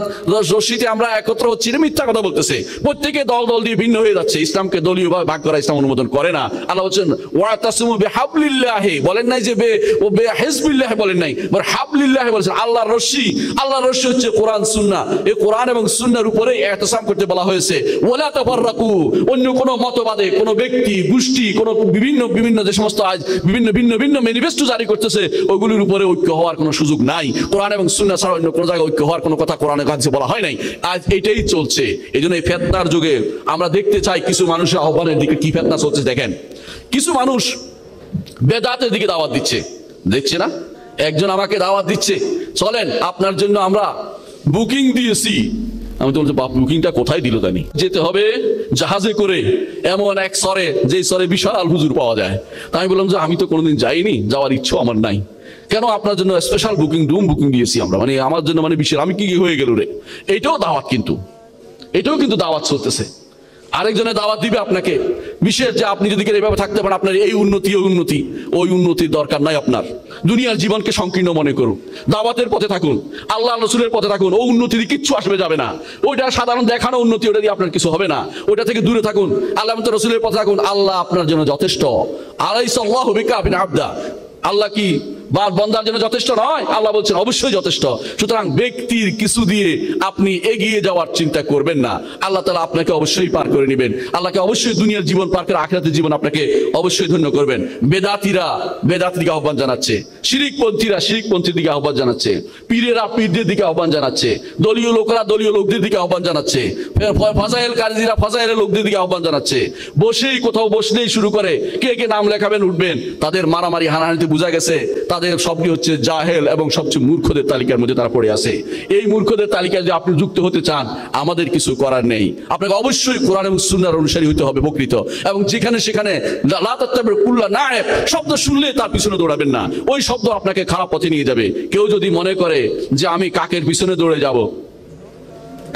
রশিতে আমরা একত্র হচ্ছি, মিথ্যা কথা বলতেছে। প্রত্যেকে দল দিয়ে ভিন্ন হয়ে যাচ্ছে। ইসলামকে দলীয় ভাবে ভাগ করা ইসলাম অনুমোদন করে না। আল্লাহ বলছেন ওয়াতাসিমু বিহাবলিল্লাহি, বলেন নাই যে বিহিজবিল্লাহি, বলেন নাই, হাবলিল্লাহি বলেছেন। আল্লাহর রশি হচ্ছে কোরআন সুন্নাহ। এই কোরআন এবং সুন্নাহর উপরে ইহতিসাম করতে বলা হয়েছে। ওয়ালা তাফাররাকু, অন্য কোনো মতবাদে, কোনো ব্যক্তি, গোষ্ঠী, কোনো বিভিন্ন যে সমস্ত আজ ভিন্ন ম্যানিফেস্টো জারি করতেছে, ওগুলোর উপরে ঐক্য হওয়ার কোনো সুযোগ নাই। কোরআন এবং সুন্নাহ ছাড়া অন্য কোনো জায়গায় ঐক্য হওয়ার কোনো কথা কোরআনের কাছে বলা হয় নাই। আজ এটাই চলছে। এই জন্য এই ফিতনার যুগে আমরা দেখতে চাই কিছু মানুষের আহ্বানের দিকে কি ফিতনা চলছে। দেখেন, কিছু মানুষ বেদাতের দিকে দাওয়াত দিচ্ছে, দেখছে না? একজন আমাকে দাওয়াত দিচ্ছে, চলেন আপনার জন্য আমরা বুকিং দিয়েছি, আমি তো বলছি বাপ বুকিংটা কোথায় দিল জানি, যেতে হবে জাহাজে করে এমন এক সরে, যে সরে বিশাল হুজুর পাওয়া যায়। তাই আমি বললাম যে আমি তো কোনোদিন যাইনি, যাওয়ার ইচ্ছা আমার নাই। কেন? আপনার জন্য স্পেশাল বুকিং, রুম বুকিং দিয়েছি আমরা, মানে আমার জন্য, মানে বিশেষ। আমি কি হয়ে গেল রে? এটাও দাওয়াত, কিন্তু এটাও কিন্তু দাওয়াত চলতেছে। আরেকজনের দাওয়াত দিবে আপনাকে বিশেষ, যে আপনি যদি এইভাবে থাকতে পারেন, আপনার এই উন্নতি ওই উন্নতি, ওই উন্নতির দরকার নাই আপনার। দুনিয়ার জীবনকে সংকীর্ণ মনে করুন, দাওয়াতের পথে থাকুন, আল্লাহ রসুলের পথে থাকুন। ও উন্নতি দিয়ে কিচ্ছু আসবে যাবে না, ওইটা সাধারণ দেখানো উন্নতি, ওটা দিয়ে আপনার কিছু হবে না। ওইটা থেকে দূরে থাকুন, আল্লাহ রসুলের পথে থাকুন, আল্লাহ আপনার জন্য যথেষ্ট। আলাইসাল্লাহু বিকাফিন আবদা, আল্লাহ কি বান্দার জন্য যথেষ্ট নয়? আল্লাহ বলছেন অবশ্যই যথেষ্ট। সুতরাং ব্যক্তির কিছু দিয়ে আপনি এগিয়ে যাওয়ার চিন্তা করবেন না, আল্লাহ তাআলা আপনাকে অবশ্যই পার করে নেবেন। আল্লাহকে অবশ্যই দুনিয়ার জীবন পার করে আখিরাতের জীবন আপনাকে অবশ্যই ধন্য করবেন। বেদাতীরা বেদাতের দিকে আহ্বান জানাচ্ছে, শিরিকপন্থীরা শিরিকপন্থীর দিকে আহ্বান জানাচ্ছে, পীরেরা পীরদের দিকে আহ্বান জানাচ্ছে, দলীয় লোকেরা দলীয় লোকদের দিকে আহ্বান জানাচ্ছে, ফাজাইল কাজীরা ফাজাইলের লোকদের দিকে আহ্বান জানাচ্ছে। বসেই কোথাও বসলেই শুরু করে কে কে নাম লেখাবেন উঠবেন। তাদের মারামারি হানাহানিতে বোঝা গেছে তাদের সবটি হচ্ছে জাহেল এবং সবচেয়ে মূর্খদের তালিকার মধ্যে তারা পড়ে আছে। এই মূর্খদের তালিকায় যদি আপনি যুক্ত হতে চান, আমাদের কিছু করার নেই। আপনাকে অবশ্যই কোরআন এবং সুন্নাহর অনুসারী হতে হবে, বকৃত। এবং যেখানে সেখানে লা তাত্তাবিউ কুল্লা নায়েব শব্দ শুনলে তার পিছনে দৌড়াবেন না, ওই শব্দ আপনাকে খারাপ পথে নিয়ে যাবে। কেউ যদি মনে করে যে আমি কাকের পিছনে দৌড়ে যাব,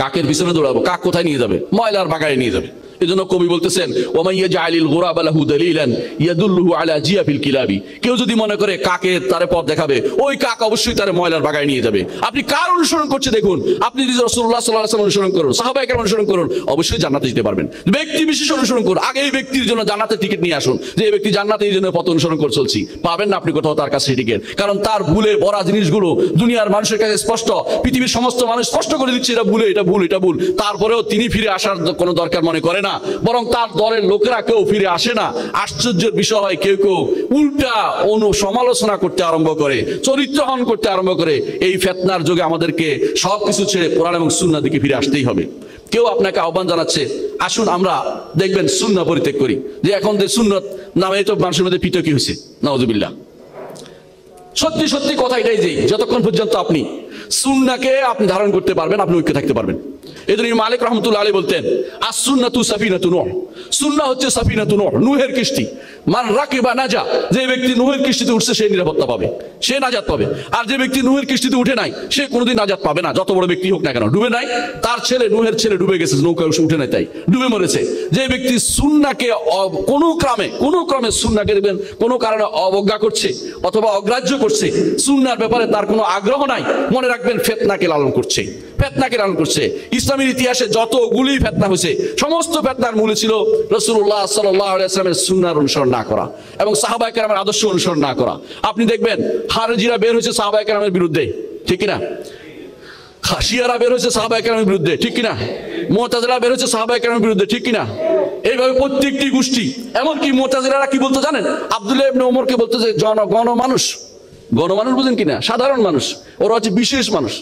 কাকের পিছনে দৌড়াবো, কাক কোথায় নিয়ে যাবে? ময়লার বাগায় নিয়ে যাবে। এজন্য কবি বলতেছেন ওয়া ইয়াজআলিল গুরাবা লাহু দালিলান ইয়াদুল্লুহু আলা জিয়াফিল কিলাবি। কেউ যদি মনে করে কাকে তারে পথ দেখাবে, ওই কাক অবশ্যই তারে ময়লার বাগায় নিয়ে যাবে। আপনি কার অনুসরণ করছে দেখুন, আপনি যদি রাসূলুল্লাহ সাল্লাল্লাহু আলাইহি ওয়াসাল্লাম অনুসরণ করুন, সাহাবায়ে কেরাম অনুসরণ করুন, অবশ্যই জান্নাতে যেতে পারবেন। ব্যক্তি বিশেষ অনুসরণ করুন, আগে এই ব্যক্তির জন্য জান্নাতের টিকিট নিয়ে আসুন, যে এই ব্যক্তি জান্নাতে এই জন্য পথ অনুসরণ করে চলছি। পাবেন না আপনি কোথাও তার কাছে টিকিট, কারণ তার ভুলে ভরা জিনিসগুলো দুনিয়ার মানুষের কাছে স্পষ্ট, পৃথিবীর সমস্ত মানুষ স্পষ্ট করে দিচ্ছে এটা ভুলে, এটা ভুল, এটা ভুল। তারপরেও তিনি ফিরে আসার কোনো দরকার মনে করে না, বরং তার দলের লোকেরা কেউ ফিরে আসে না। আশ্চর্যের বিষয় হয়, কেউ কেউ উল্টা সমালোচনা করতে আরম্ভ করে, চরিত্রহরণ করতে আরম্ভ করে। এই ফিতনার যুগে আমাদেরকে সবকিছু ছেড়ে কোরআন এবং সুন্নাহর দিকে ফিরে আসতেই হবে। কেউ আপনাকে আহ্বান জানাচ্ছে, আসুন আমরা দেখবেন সুন্নাহ পরিত্যাগ করি। যে এখন যে সুন্নাত নামে তো মানুষের মধ্যে পিতকি হয়েছে, নাউজুবিল্লাহ। সত্যি সত্যি কথা এটাই যে যতক্ষণ পর্যন্ত আপনি সুন্নাহকে আপনি ধারণ করতে পারবেন, আপনি ঐক্য থাকতে পারবেন। এজন্য মালিক রাহমাতুল্লাহ আলাইহি বলতেন, আস-সুন্নাতু সাফিনাতু নূহ, সুন্নাহ হচ্ছে সাফিনাতু নূহ, নূহের কিস্তি। মান রাকিবা নাজা, যে ব্যক্তি নূহের কিস্তিতে উঠছে সে নিরাপত্তা পাবে, সে নাজাত পাবে। আর যে ব্যক্তি নূহের কিস্তিতে উঠে নাই, সে কোনোদিন নাজাত পাবে না, যত বড় ব্যক্তি হোক না কেন। ডুবে নাই, তার ছেলে নূহের ছেলে ডুবে গেছে, নৌকায় উঠে নাই, তাই ডুবে মরেছে। যে ব্যক্তি সুন্নাহকে কোনো ক্রমে সুন্নাহকে দেখবেন কোনো কারণে অবজ্ঞা করছে অথবা অগ্রাহ্য করছে, সুন্নাহর ব্যাপারে তার কোনো আগ্রহ নাই, মনে রাখবেন ফিতনাকে লালন করছে, ফিতনাকে লালন করছে। ইসলামের ইতিহাসে যতগুলি ফিতনা হয়েছে, সমস্ত ফিতনার মূলে ছিল রাসূলুল্লাহ সাল্লাল্লাহু আলাইহি ওয়াসাল্লামের সুন্নাহর অনুসরণ না করা এবং সাহাবায়ে কেরামের আদর্শ অনুসরণ না করা। আপনি দেখবেন খারিজিরা বের হয়েছে সাহাবায়ে কেরামের বিরুদ্ধে, ঠিক কিনা? শিয়ারা বের হয়েছে সাহাবায়ে কেরামের বিরুদ্ধে, ঠিক কিনা? মুতাজিলা বের হয়েছে সাহাবায়ে কেরামের বিরুদ্ধে, ঠিক কিনা? এইভাবে প্রত্যেকটি গোষ্ঠী, এমনকি মুতাজিলারা কি বলতো জানেন? আব্দুল্লাহ ইবনে ওমরকে বলতো যে গণমানুষ, গণমানুষ বুঝেন কিনা? সাধারণ মানুষ, ওরা হচ্ছে বিশেষ মানুষ।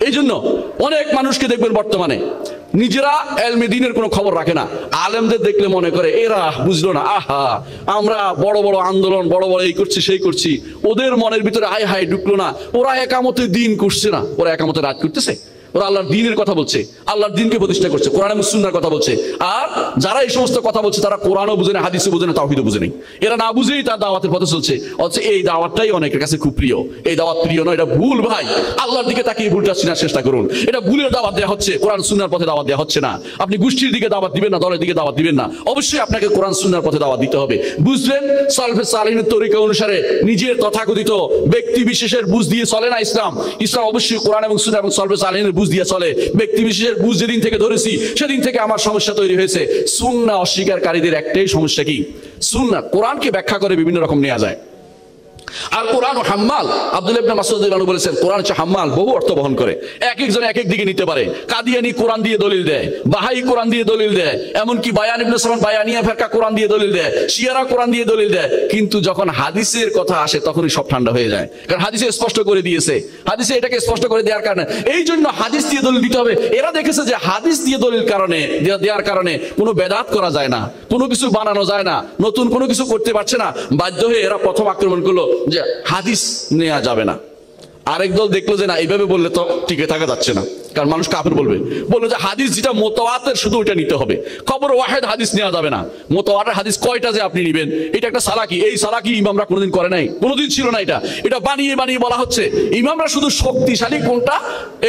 এই জন্য অনেক মানুষকে দেখবেন বর্তমানে নিজেরা এলমে দ্বীনের কোনো খবর রাখে না, আলেমদের দেখলে মনে করে এরা বুঝলো না, আহা আমরা বড় বড় আন্দোলন, বড় বড় এই করছি সেই করছি, ওদের মনের ভিতরে হাই হাই ঢুকলো না, ওরা একামতে দিন করছে না, ওরা একামতে রাত করতেছে, ওরা আল্লাহর দ্বীনের কথা বলছে, আল্লাহর দ্বীনকে প্রতিষ্ঠা করছে, কোরআন এবং সুন্নাহর কথা বলছে। আর যারা এই সমস্ত কথা বলছে তারা কোরআনও বুঝে না, হাদিসও বুঝে না, তাওহীদও বুঝে নেই। এরা না বুঝেই তার দাওয়াতের পথে চলছে, অথচ এই দাওয়াতটাই অনেকের কাছে খুব প্রিয়। এই দাওয়াত প্রিয় নয়, এটা ভুল। ভাই আল্লাহর দিকে তাকিয়ে ভুলটা চেনার চেষ্টা করুন। এটা ভুলের দাওয়াত দেওয়া হচ্ছে, কোরআন সুন্নাহর পথে দাওয়াত দেওয়া হচ্ছে না। আপনি গোষ্ঠীর দিকে দাওয়াত দিবেন না, দলের দিকে দাওয়াত দিবেন না, অবশ্যই আপনাকে কোরআন সুন্নাহর পথে দাওয়াত দিতে হবে। বুঝলেন? সালফে সালেহিনের তরিকা অনুসারে নিজের তথাকথিত ব্যক্তি বিশেষের বুঝ দিয়ে চলে না ইসলাম। ইসলাম অবশ্যই কোরআন এবং সুন্নাহ এবং সালফে সালেহিনের বুঝ দিয়ে চলে। ব্যক্তি বিশেষের বুঝ যেদিন থেকে ধরেছি সেদিন থেকে আমার সমস্যা তৈরি হয়েছে। সুন্নাহ অস্বীকারীদের একটাই সমস্যা, কি? সুন্নাহ কোরআনকে ব্যাখ্যা করে বিভিন্ন রকম নেওয়া যায়, আর কোরআন ও হাম্মাল। আব্দুল্লাহ ইবনে মাসউদ রাদিয়াল্লাহু আনহু বলেছেন কোরআন হচ্ছে হাম্মাল, বহু অর্থ বহন করে, এক একজন এক এক দিকে নিতে পারে। কাদিয়ানি কোরআন দিয়ে দলিল দেয়, বাহাই কোরআন দিয়ে দলিল দেয়, এমনকি বায়ান ইবনে সালাম বায়ানিয়া ফিরকা কোরআন দিয়ে দলিল দেয়, শিয়ারা কোরআন দিয়ে দলিল দেয়। কিন্তু যখন হাদিসের কথা আসে তখনই সব ঠান্ডা হয়ে যায়, কারণ হাদিসে স্পষ্ট করে দিয়েছে, হাদিসে এটাকে স্পষ্ট করে দেওয়ার কারণে এই জন্য হাদিস দিয়ে দলিল দিতে হবে। এরা দেখেছে যে হাদিস দিয়ে দলিল দেওয়ার কারণে কোনো বেদাত করা যায় না, কোনো কিছু বানানো যায় না, নতুন কোনো কিছু করতে পারছে না। বাধ্য হয়ে এরা প্রথম আক্রমণ করলো যে হাদিস নেওয়া যাবে না। আরেক দল দেখলো যে না, এইভাবে বললে তো টিকে থাকা যাচ্ছে না, কারণ মানুষ কাফের বলবে যে হাদিস যেটা মুতাওয়াতির শুধু ওইটা নিতে হবে, খবর ওয়াহিদ হাদিস নেওয়া যাবে না। মুতাওয়াতির হাদিস কয়টা যে আপনি নেবেন, এটা একটা সালাকি। এই সালাকি ইমামরা কোনোদিন করে নাই, কোনোদিন ছিল না। এটা বানিয়ে বানিয়ে বলা হচ্ছে। ইমামরা শুধু শক্তিশালী কোনটা,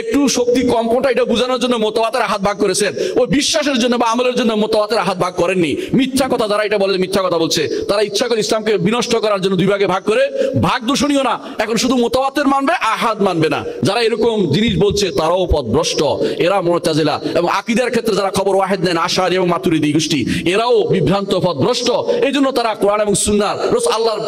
একটু শক্তি কম কোনটা, এটা বোঝানোর জন্য মুতাওয়াতির হাত ভাগ করেছেন। ওই বিশ্বাসের জন্য বা আমলের জন্য মুতাওয়াতির হাত ভাগ করেননি। মিথ্যা কথা যারা এটা বলে, মিথ্যা কথা বলছে, তারা ইচ্ছা করে ইসলামকে বিনষ্ট করার জন্য দুই ভাগে ভাগ করে, ভাগ দূষণীয় না। এখন শুধু মুতাওয়াতির মানবে, আহাদ মানবে না। যারা এরকম জিনিস বলছে তারাও পথভ্রষ্ট। এরা মুতাজিলা এবং আকীদার ক্ষেত্রে যারা খবর ওয়াহিদ নেন, আশআরী এবং মাতুরিদি গোষ্ঠী, এরাও বিভ্রান্ত পথভ্রষ্ট। এই জন্য তারা কোরআন এবং সুন্নাহ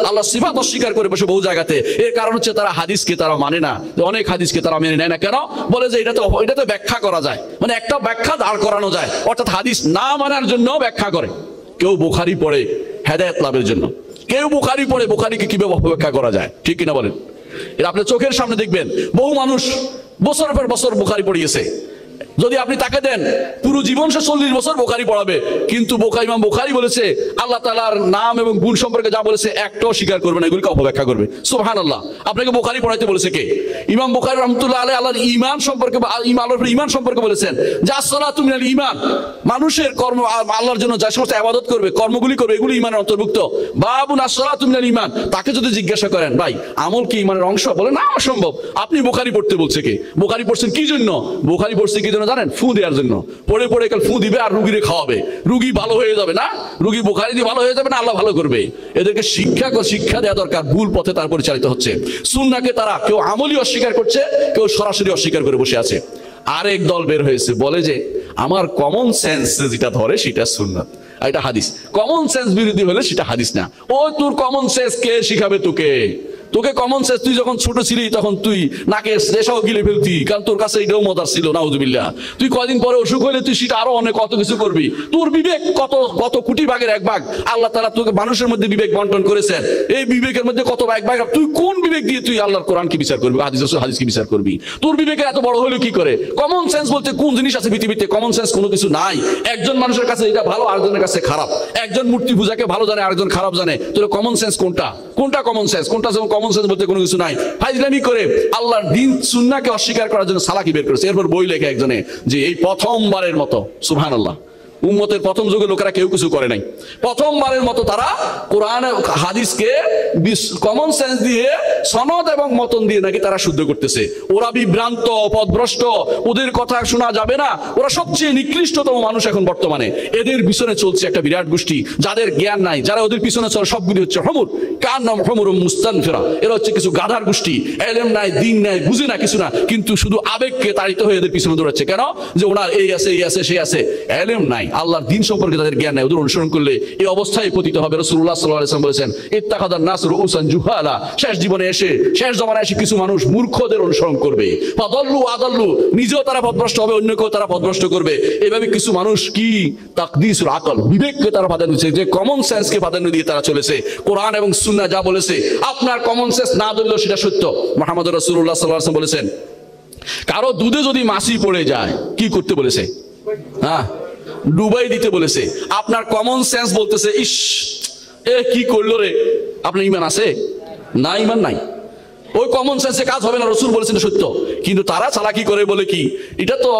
আল্লাহ সিফাত অস্বীকার করে বসে বহু জায়গাতে। এর কারণ হচ্ছে তারা হাদিসকে তারা মানে না। অনেক হাদিসকে তারা মেনে নেয় না। কেন? বলে যে এটাতে ব্যাখ্যা করা যায়, মানে একটা ব্যাখ্যা দাঁড় করানো যায়। অর্থাৎ হাদিস না মানার জন্য ব্যাখ্যা করে। কেউ বুখারী পড়ে হেদায়েত লাভের জন্য, কেউ বুখারী পড়ে বুখারীকে কিভাবে অপব্যাখ্যা করা যায়, ঠিক কিনা বলেন? এটা আপনার চোখের সামনে দেখবেন। বহু মানুষ বছরের পর বছর বুখারী পড়িয়েছে। যদি আপনি তাকে দেন পুরো জীবন সে 40 বছর বুখারী পড়াবে, কিন্তু ইমাম বুখারী বলেছে আল্লাহ তাআলার নাম এবং গুণ সম্পর্কে যা বলেছে একটাও স্বীকার করবে না, এগুলিকে অপব্যাখ্যা করবে। সুবহানাল্লাহ। আপনাকে বুখারী পড়াইতে বলেছে কে? ইমাম বুখারী রাহমাতুল্লাহ আলাইহি আল্লাহর ঈমান সম্পর্কে বা ঈমান সম্পর্কে বলেছেন যে আসসালাতু মিনাল ঈমান, মানুষের কর্ম আল্লাহর জন্য যে সমস্ত ইবাদত করবে, কর্মগুলি করবে, এগুলি ঈমানের অন্তর্ভুক্ত। বাবুন আসসালাতু মিনাল ঈমান। তাকে যদি জিজ্ঞাসা করেন ভাই আমল কি ঈমানের অংশ, বলে না অসম্ভব। আপনি বুখারী পড়তে বলছে কে? বুখারী পড়ছেন কি জন্য? বুখারী পড়ছে কি জন্য জানেন? ফু দেওয়ার জন্য। পড়ে পড়ে কাল ফু দিবে আর রুগীরে খাওয়াবে, রুগী ভালো হয়ে যাবে না, রুগী বুখারী দিয়ে ভালো হয়ে যাবে না, আল্লাহ ভালো করবে। এদেরকে শিক্ষা দেওয়া দরকার। ভুল পথে তার পরিচালিত হচ্ছে। সুন্নাহকে তারা কেউ আমলি অস্বীকার করছে, কেউ সরাসরি অস্বীকার করে বসে আছে। আরেক দল বের হয়েছে, বলে যে আমার কমন সেন্স যেটা ধরে সেটা সুন্নাত, এটা হাদিস। কমন সেন্স বিরোধী হলে সেটা হাদিস না। ও তোর কমন সেন্স কে শিখাবে তোকে? তোকে কমন সেন্স তুই যখন ছোট ছিলি তখন তুই নাকে রেশাও গিলে ফেলতি, কারণ তোর কাছে এটাও মজার ছিল। নাউজুবিল্লাহ। তুই কয়দিন পরে অসুখ হইলে তুই সেটা আরো অনেক কত কিছু করবি। তোর বিবেক কত কোটি ভাগের এক ভাগ আল্লাহ তাআলা তোকে মানুষের মধ্যে বিবেক বন্টন করেছেন। এই বিবেকের মধ্যে কত এক ভাগ, তুই কোন বিবেক দিয়ে তুই আল্লাহর কোরআন কি বিচার করবি, হাদিস কি বিচার করবি? তোর বিবেকের এত বড় হলো কি করে? কমন সেন্স বলতে কোন জিনিস আছে পৃথিবীতে? কমন সেন্স কোনো কিছু নাই। একজন মানুষের কাছে এটা ভালো, আরেকজনের কাছে খারাপ। একজন মূর্তি পূজাকে ভালো জানে, আরেকজন খারাপ জানে। তোর কমন সেন্স কোনটা? কোনটা কমন সেন্স? কোনটা যেমন কমন সেন্স বলতে কোনো কিছু নাই। ফাইজলামি করে আল্লাহর দ্বীন সুন্নাহকে অস্বীকার করার জন্য সালাকি বের করেছে। এরপর বই লেখে একজনে যে এই প্রথমবারের মতো, সুবহানাল্লাহ, উম্মতের প্রথম যুগে লোকেরা কেউ কিছু করে নাই। প্রথমবারের মতো তারা কোরআন হাদিসকে কমন সেন্স দিয়ে, সনদ এবং মতন দিয়ে নাকি তারা শুদ্ধ করতেছে। ওরা বিভ্রান্ত, পথভ্রষ্ট, ওদের কথা শোনা যাবে না। ওরা সবচেয়ে নিকৃষ্টতম মানুষ এখন বর্তমানে। এদের পিছনে চলছে একটা বিরাট গোষ্ঠী, যাদের জ্ঞান নাই, যারা ওদের পিছনে চলে সবগুলি হচ্ছে হমুর, কার নাম হমুর মুস্তানফিরা। এরা হচ্ছে কিছু গাধার গোষ্ঠী, এলেম নাই, দিন নাই, বুঝে না কিছু না, কিন্তু শুধু আবেগকে তাড়িত হয়ে এদের পিছনে দৌড়াচ্ছে। কেন? যে ওনার এই আছে, এই আছে, সেই আছে, এলেম নাই, আল্লাহর দ্বীন সম্পর্কে তাদের জ্ঞান নাই। ওদের অনুসরণ করলে এই অবস্থায় পতিত হবে। রাসূলুল্লাহ সাল্লাল্লাহু আলাইহি ওয়াসাল্লাম বলেছেন ইত্তাখাযান নাস রুউসান জুহালা। শেষ জীবনে এসে, শেষ জমানায় এসে কিছু মানুষ মূর্খদের অনুসরণ করবে। ফাদাল্লু আদাল্লু, নিজেও তারা পথভ্রষ্ট হবে, অন্যকেও তারা পথভ্রষ্ট করবে। এভাবে কিছু মানুষ কি তাকদীসুল আকল, বিবেককে তারা প্রাধান্য দিচ্ছে, যে কমন সেন্সকে প্রাধান্য দিয়ে তারা চলেছে। কোরআন এবং সুন্নাহ যা বলেছে, আপনার কমন সেন্স না ধরলেও সেটা সত্য। মুহাম্মদ রাসূলুল্লাহ সাল্লাল্লাহু আলাইহি ওয়াসাল্লাম বলেছেন কারো দুধে যদি মাছি পড়ে যায় কি করতে বলেছে? হ্যাঁ, ডুবাই দিতে বলেছে। আপনার কমন সেন্স বলতেছে ইস এ কি করলো রে। আপনার ঈমান আছে? না, ঈমান নাই। ওই কমন সেন্সে কাজ হবে না। রাসূল বলেছেন সত্য, কিন্তু তারা চালাকি করে বলে কি এটা তো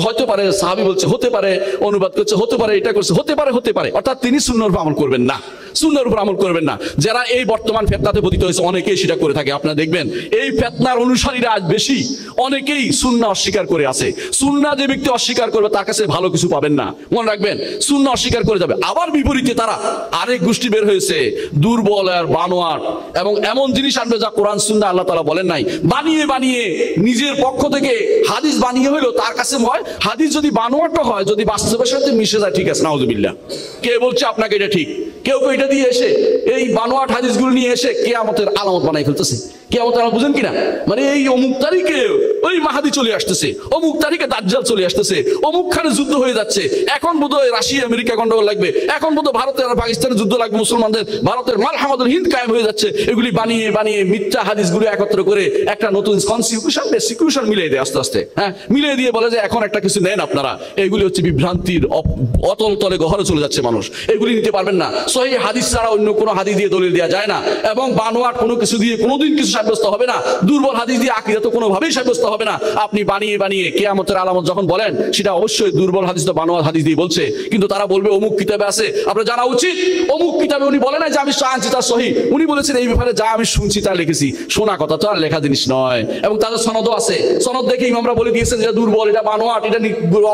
হতে পারে, সাহাবী বলছে হতে পারে, অনুবাদ করছে হতে পারে, এটা করছে হতে পারে, অর্থাৎ তিনি সুন্নাহর উপর আমল করবেন না, সুন্নাহর উপর আমল করবেন না। যারা এই বর্তমান ফিতনাতে পতিত হয়েছে অনেকেই সেটা করে থাকে। আপনারা দেখবেন এই ফিতনার অনুসারীরা আজ বেশি, অনেকেই সুন্নাহ অস্বীকার করে আছে। সুন্নাহ যে ব্যক্তি অস্বীকার করবে তার কাছে ভালো কিছু পাবেন না, মনে রাখবেন। সুন্নাহ অস্বীকার করে যাবে। আবার বিপরীতে তারা আরেক গোষ্ঠী বের হয়েছে, দুর্বল আর বানোয়ার, এবং এমন জিনিস আনবে যা কোরআন সুন্নাহ আল্লাহ তাআলা বলেন নাই। বানিয়ে বানিয়ে নিজের পক্ষ থেকে হাদিস বানিয়ে হইলো তার কাছে হয়। হাদিস যদি বানোয়ারটা হয়, যদি বাস্তবের সাথে মিশে যায়, ঠিক আছে, নাউজুবিল্লাহ। কে বলছে আপনাকে এটা ঠিক? কেউ এটা দিয়ে এসে এই বানোয়াট হাদিসগুলো নিয়ে এসে কিয়ামতের আলামত বানাই ফেলতেছে। কিয়ামতের আলামত বুঝেন কিনা? মানে এই অমুক তারিখে ওই মাহাদি চলে আসতেছে, অমুক তারিখে দাজ্জাল চলে আসতেছে, অমুক খানে যুদ্ধ হয়ে যাচ্ছে, এখন বোধহয় রাশিয়া আমেরিকা গন্ডগোল লাগবে, এখন বোধহয় ভারতের আর পাকিস্তানের যুদ্ধ লাগবে, মুসলমানদের ভারতের মালহামাদুল হিন্দ কায়েম হয়ে যাচ্ছে। এগুলি বানিয়ে বানিয়ে মিথ্যা হাদিসগুলো একত্র করে একটা নতুন কনস্টিটিউশন মিলিয়ে দেয় আস্তে আস্তে। হ্যাঁ, মিলিয়ে দিয়ে বলে যে এখন একটা কিছু নেন আপনারা। এগুলি হচ্ছে বিভ্রান্তির অতল তলে গহরে চলে যাচ্ছে মানুষ। এগুলি নিতে পারবেন না। সহিহ হাদিস ছাড়া অন্য কোনো হাদিস দিয়ে দলিল দেওয়া যায় না, এবং বানোয়াট কোনো কিছু দিয়ে কোনোদিন কিছু সাব্যস্ত হবে না, দুর্বল হাদিস দিয়ে আকীদা তো কোনোভাবেই সাব্যস্ত হবে না। আপনি বানিয়ে বানিয়ে কিয়ামতের আলামত যখন বলেন, সেটা অবশ্যই দুর্বল হাদিস তো বানোয়ার হাদিস দিয়ে বলছে, কিন্তু তারা বলবে অমুক কিতাবে আছে। আপনার জানা উচিত অমুক কিতাবে উনি বলে না যে আমি আনছি তার সহি, উনি বলেছেন এই ব্যাপারে যা আমি শুনছি তা লিখেছি। শোনা কথা তো আর লেখা জিনিস নয়। এবং তাদের সনদও আছে, সনদ দেখে ইমামরা বলে দিয়েছেন যে দুর্বল, এটা বানোয়াট, এটা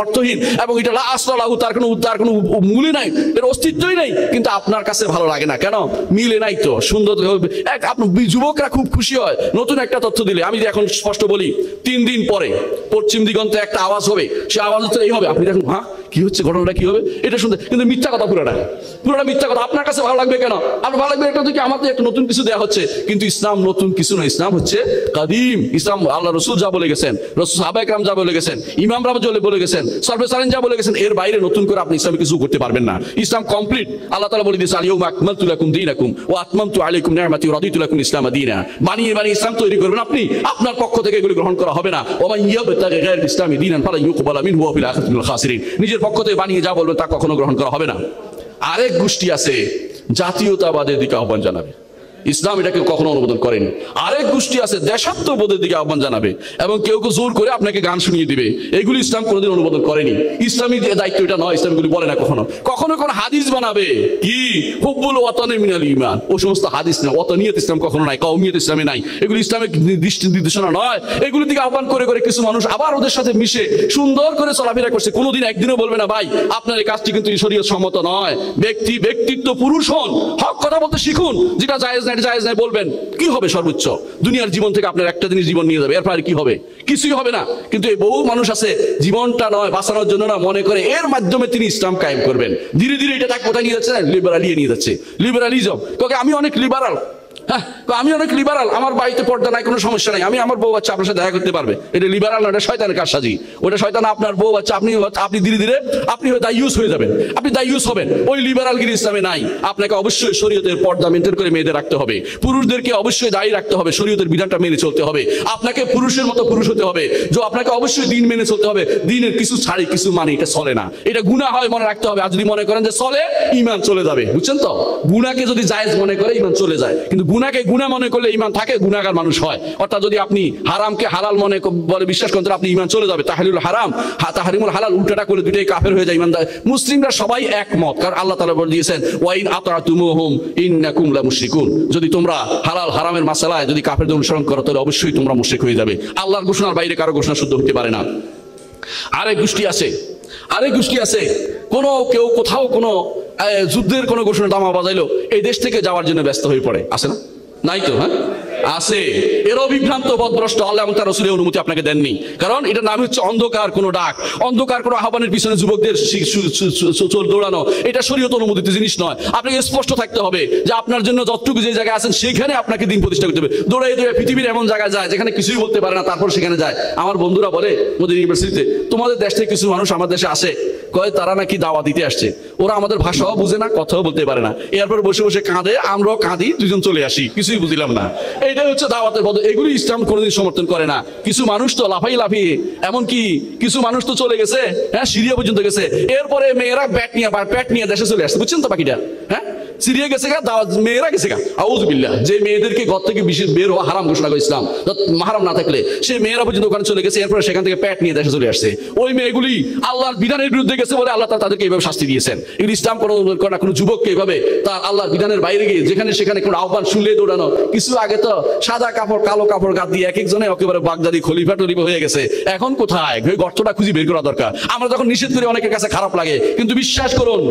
অর্থহীন, এবং এটা লা আসলা লাহু, তার কোনো মূলই নাই, এর অস্তিত্বই নাই। কিন্তু আপনার কাছে ভালো লাগে না কেন? মিলে নাই তো। সুন্দর আপনার যুবকরা খুব খুশি হয় নতুন একটা তথ্য দিলে। আমি এখন স্পষ্ট বলি, 3 দিন পরে পশ্চিম দিগন্তে একটা আওয়াজ হবে, সে আওয়াজ হচ্ছে এই হবে। আপনি দেখুন হ্যাঁ কি হচ্ছে, ঘটনাটা কি হবে, এটা শুনতে, কিন্তু মিথ্যা কথা, পুরোটা মিথ্যা কথা। আপনার কাছে ভালো লাগবে কেন? আপনার ভালো লাগবে একটা থেকে আমাদের একটা নতুন কিছু দেওয়া হচ্ছে, কিন্তু ইসলাম নতুন কিছু নয়। ইসলাম হচ্ছে কাদিম। ইসলাম আল্লাহ রসুল যা বলে গেছেন, রসুল সাহাবা একরাম যা বলে গেছেন, ইমামরা বলে গেছেন, সরফে সালেন যা বলে গেছেন, এর বাইরে নতুন করে আপনি ইসলামে কিছু করতে পারবেন না। ইসলাম কমপ্লিট। আল্লাহ তাআলা বলে দিয়েছেন আল-ইয়াউমা আকমালতু লাকুম দীনাকুম ওয়া আতমামতু আলাইকুম নি'মাতি ওয়া রাদিতু লাকুম ইসলাম দীনা। বানিয়ে ইসলাম তৈরি করবেন আপনি, আপনার পক্ষ থেকে এগুলো গ্রহণ করা হবে না। ওয়া মান ইয়াবতাগি গায়রাল ইসলামি দীনান ফালা ইউকবালা মিনহু ওয়া ফিল আখিরাতি মিনাল খাসিরিন। নিজের পক্ষ থেকে বানিয়ে যা বলবেন তা কখনো গ্রহণ করা হবে না। আরেক গোষ্ঠী আছে জাতীয়তাবাদের দিকে আহ্বান জানাবে, ইসলাম এটাকে কখনো অনুমোদন করেনি। আরেক গোষ্ঠী আছে দেশাত্মবোধের দিকে আহ্বান জানাবে, এবং কেউ জোর করে আপনাকে গান শুনিয়ে দিবে। এগুলি ইসলাম কোনোদিন অনুমোদন করেনি। ইসলামী দায়িত্ব এটা নয়, ইসলাম এগুলি বলে না কখনো। কখনো কোন হাদিস বানাবে কি হুব্বুল ওয়াতানি মিনাল ঈমান, ও সমস্ত হাদিস না। ওয়াতানিয়ত ইসলাম কখনো নাই, কওমিয়ত ইসলামে নাই, এগুলি ইসলামের নির্দেশনা নয়। এগুলির দিকে আহ্বান করে করে কিছু মানুষ আবার ওদের সাথে মিশে সুন্দর করে চলাফেরা করছে। কোনোদিন একদিনও বলবে না ভাই আপনার এই কাজটি কিন্তু শরীয়ত সম্মত নয়। ব্যক্তিত্ব পুরুষ হন, হক কথা বলতে শিখুন, যেটা জায়েজ না জায়েজ নাই বলবেন। কি হবে সর্বোচ্চ? দুনিয়ার জীবন থেকে আপনার একটা জিনিস জীবন নিয়ে যাবে, এরপর কি হবে? কিছুই হবে না। কিন্তু এই বহু মানুষ আছে জীবনটা নয় বাঁচানোর জন্য না, মনে করে এর মাধ্যমে তিনি ইসলাম কায়েম করবেন। ধীরে ধীরে এটা তাকে কোথায় নিয়ে যাচ্ছে? লিবারালিয়ে নিয়ে যাচ্ছে, লিবারালিজম। আমি অনেক লিবারাল, হ্যাঁ আমি অনেক লিবারাল, আমার বাড়িতে পর্দা নাই, কোনো সমস্যা নাই, আমি আমার বউ বাচ্চা আপনার সাথে দেখা করতে পারবে। এটা লিবারাল না, এটা শয়তানের কারসাজি। ওটা শয়তান আপনার বউ বাচ্চা, আপনি ধীরে ধীরে আপনি দায়ুস হয়ে যাবেন, আপনি দায়ুস হবেন। ওই লিবারালগিরি ইসলামে নাই। আপনাকে অবশ্যই শরীয়তের পর্দা মেনটেন করে মেয়েদের রাখতে হবে, পুরুষদেরকে অবশ্যই দায়ী রাখতে হবে, শরীয়তের বিধানটা মেনে চলতে হবে। আপনাকে পুরুষের মতো পুরুষ হতে হবে, যে আপনাকে অবশ্যই দিন মেনে চলতে হবে। দিনের কিছু ছাড়ি কিছু মানে এটা চলে না, এটা গুনাহ হয় মনে রাখতে হবে। আর যদি মনে করেন যে চলে, ঈমান চলে যাবে। বুঝছেন তো? গুনাহকে যদি জায়েজ মনে করে ঈমান চলে যায়, কিন্তু গুনাহকে গুনাহ মনে করলে ঈমান থাকে, গুনাহগার মানুষ হয়। অর্থাৎ যদি আপনি হারামকে হালাল মনে বলে বিশ্বাস করেন, আপনি ঈমান চলে যাবে। তাহলিলুল হারাম তাহরিমুল হালাল উল্টাটা করে দুটোই কাফের হয়ে যায় ঈমানদার। মুসলিমরা সবাই একমত, কারণ আল্লাহ তাআলা বলে দিয়েছেন ওয়া ইন আতাতুমুহুম ইন্নাকুম লামুশরিকুন। যদি তোমরা হালাল হারামের মাসালায় যদি কাফেরদের অনুসরণ করো, তাহলে অবশ্যই তোমরা মুশরিক হয়ে যাবে। আল্লাহর ঘোষণার বাইরে কারো ঘোষণা শুদ্ধ হতে পারে না। আরেক গোষ্ঠী আছে কেউ কোথাও কোনো যুদ্ধের কোনো ঘোষণা দামা বাজাইলো, এই দেশ থেকে যাওয়ার জন্য ব্যস্ত হয়ে পড়ে। আছে না? নাই তো? হ্যাঁ আছে। এরও বিভ্রান্ত পথভ্রষ্ট, আল্লাহ এবং তার রাসূলের অনুমতি আপনাকে দেননি। কারণ এটার নাম হচ্ছে অন্ধকার কোনো ডাক, অন্ধকার কোনো আহ্বানের পিছনে যুবকদের দৌড়ানো। এটা শরীয়ত অনুমোদিত জিনিস নয়। আপনাকে স্পষ্ট থাকতে হবে যে আপনার জন্য যতটুকু যে জায়গায় আছেন সেখানে আপনাকে দিন প্রতিষ্ঠা করতে হবে। দৌড়ে পৃথিবীর এমন জায়গায় যায় যেখানে কিছুই বলতে পারে না, তারপর সেখানে যায়। আমার বন্ধুরা বলে ওদের ইউনিভার্সিটিতে, তোমাদের দেশ থেকে কিছু মানুষ আমার দেশে আসে, কয় তারা নাকি দাওয়া দিতে আসছে। ওরা আমাদের ভাষাও বুঝে না, কথাও বলতে পারে না। এরপর বসে বসে কাঁদে, আমরাও কাঁদি, দুজন চলে আসি, কিছুই বুঝলাম না। এইটাই হচ্ছে দাওয়াতের পদ্ধতি। এগুলি ইসলাম কোনোদিন সমর্থন করে না। কিছু মানুষ তো লাফিয়ে এমনকি কিছু মানুষ তো চলে গেছে, হ্যাঁ সিরিয়া পর্যন্ত গেছে। এরপরে মেয়েরা প্যাট নিয়ে দেশে চলে আসছে। বুঝছেন তো বাকিটা? হ্যাঁ সিরিয়া গেছে গা, মেয়েরা গেছে গা। আউযুবিল্লাহ। যে মেয়েদেরকে ঘর থেকে বিশেষ বের হওয়া হারাম ঘোষণা করে ইসলাম, মাহারাম না থাকলে, সেই মেয়েরা পর্যন্ত ওখানে চলে গেছে। এরপরে সেখান থেকে প্যাট নিয়ে দেশে চলে আসছে। ওই মেয়েগুলি আল্লাহর বিধানের বিরুদ্ধে গেছে বলে আল্লাহ তাদেরকে এইভাবে শাস্তি দিয়েছেন। এগুলি ইসলাম কোনো যুবককে এইভাবে তার আল্লাহর বিধানের বাইরে গিয়ে যেখানে সেখানে কোনো আহ্বান শুনলে দৌড়ানো। কিছু আগে তো সাদা কাপড় কালো কাপড় গাদ দিয়ে এক একজনে একেবারে বাগদাদি খলিফা টলিফা হয়ে গেছে। এখন কোথায়? ওই গর্তটা খুঁজে বের করা দরকার। আমরা যখন নিষেধ করি অনেকের কাছে খারাপ লাগে, কিন্তু বিশ্বাস করুন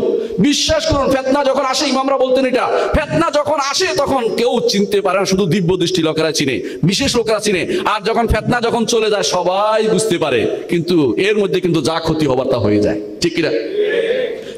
ফিতনা যখন আসে, ইমামরা বলতেন এটা, ফিতনা যখন আসে তখন কেউ চিনতে পারে না, শুধু দিব্য দৃষ্টি লোকেরা চিনে, বিশেষ লোকেরা চিনে। আর যখন ফিতনা যখন চলে যায় সবাই বুঝতে পারে, কিন্তু এর মধ্যে কিন্তু যা ক্ষতি হবার তা হয়ে যায়। ঠিক কিনা?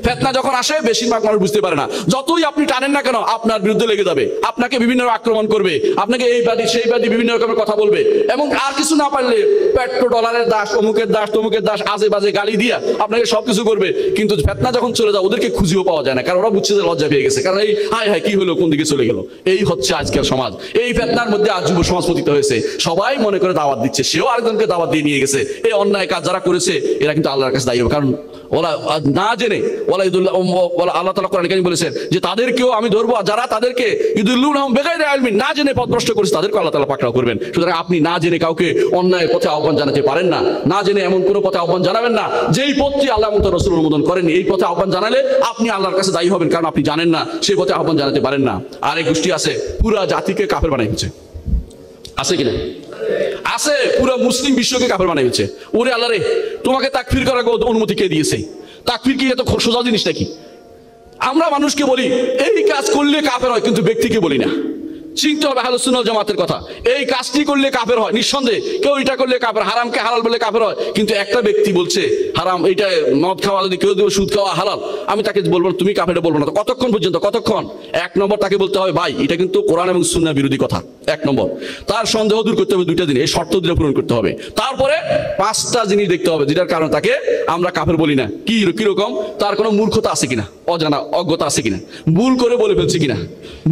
ফিতনা যখন আসে বেশিরভাগ মানুষ বুঝতে পারে না। যতই আপনি টানেন না কেন, আপনার বিরুদ্ধে লেগে যাবে, আপনাকে বিভিন্ন আক্রমণ করবে, আপনাকে এই বাদী সেই বাদী বিভিন্ন রকমের কথা বলবে। এবং আর কিছু না পারলে পেট্রোডলারের দাস, অমুকের দাস, তমুকের দাস, আজে বাজে গালি দিয়া আপনাকে সবকিছু করবে। কিন্তু ফিতনা যখন চলে যায় ওদেরকে খুঁজেও পাওয়া যায় না, কারণ ওরা বুঝছে যে লজ্জা পেয়ে গেছে। কারণ এই হায় কি হলো, কোন দিকে চলে গেল। এই হচ্ছে আজকের সমাজ। এই ফিতনার মধ্যে আজ যুব সমাজ পতিত হয়েছে। সবাই মনে করে দাওয়াত দিচ্ছে, সেও আরেকজনকে দাওয়াত দিয়ে নিয়ে গেছে। এই অন্যায় কাজ যারা করেছে এরা কিন্তু আল্লাহর কাছে দায়ী হবে। কারণ ওরা না জেনে, ওরা আল্লাহ তাআলা কোরআনে কারীমে বলেছেন যে তাদেরকেও আমি ধরবো, যারা তাদেরকে ইউদিল্লুনহুম বিগাইরি ইলমিন, না জেনে পথভ্রষ্ট করেছে, তাদেরকে আল্লাহ তাআলা পাকড়াও করবেন। সুতরাং আপনি না জেনে কাউকে অন্যায় পথে আহ্বান জানাতে পারেন না, না জেনে এমন কোনো পথে আহ্বান জানাবেন না যেই পথটি আল্লাহ এবং তার রাসূল অনুমোদন করেননি। এই পথে আহ্বান জানালে আপনি আল্লাহর কাছে দায়ী হবেন, কারণ আপনি জানেন না, সেই পথে আহ্বান জানাতে পারেন না। আর এক গোষ্ঠী আছে পুরা জাতিকে কাফের বানাই হচ্ছে, আছে কিনা? আছে, পুরো মুসলিম বিশ্বকে কাফের বানাই হচ্ছে। ওরে আল্লাহ রে, তোমাকে তাকফির করার অনুমতি কে দিয়েছে? তাকফির কি এত সোজা জিনিস নাকি? আমরা মানুষকে বলি এই কাজ করলে কাফের হয়, কিন্তু ব্যক্তিকে বলি না। চিনতে হবে আহলুস সুন্নাহ ওয়াল জামাতের কথা। এই কাজটি করলে কাফের হয় নিঃসন্দেহে, কেউ এটা করলে কাফের, হারামকে হালাল বলে কাফের হয়, কিন্তু একটা ব্যক্তি বলছে হারাম, এইটা মদ খাওয়া, যদি কেউ দেবে সুদ খাওয়া হালাল, আমি তাকে বলবো না তুমি কাফের, বলবো না। তো কতক্ষণ পর্যন্ত? কতক্ষণ? এক নম্বর তাকে বলতে হবে ভাই এটা কিন্তু কোরআন এবং সুন্নাহ বিরোধী কথা, এক নম্বর। তার সন্দেহ দূর করতে হবে দুইটা জিনিস, এই শর্ত দুটো পূরণ করতে হবে। তারপরে পাঁচটা জিনিস দেখতে হবে যেটার কারণে তাকে আমরা কাফের বলি না। কিরকম? তার কোনো মূর্খতা আছে কিনা, অজানা অজ্ঞতা আছে কিনা, ভুল করে বলে ফেলছে কিনা,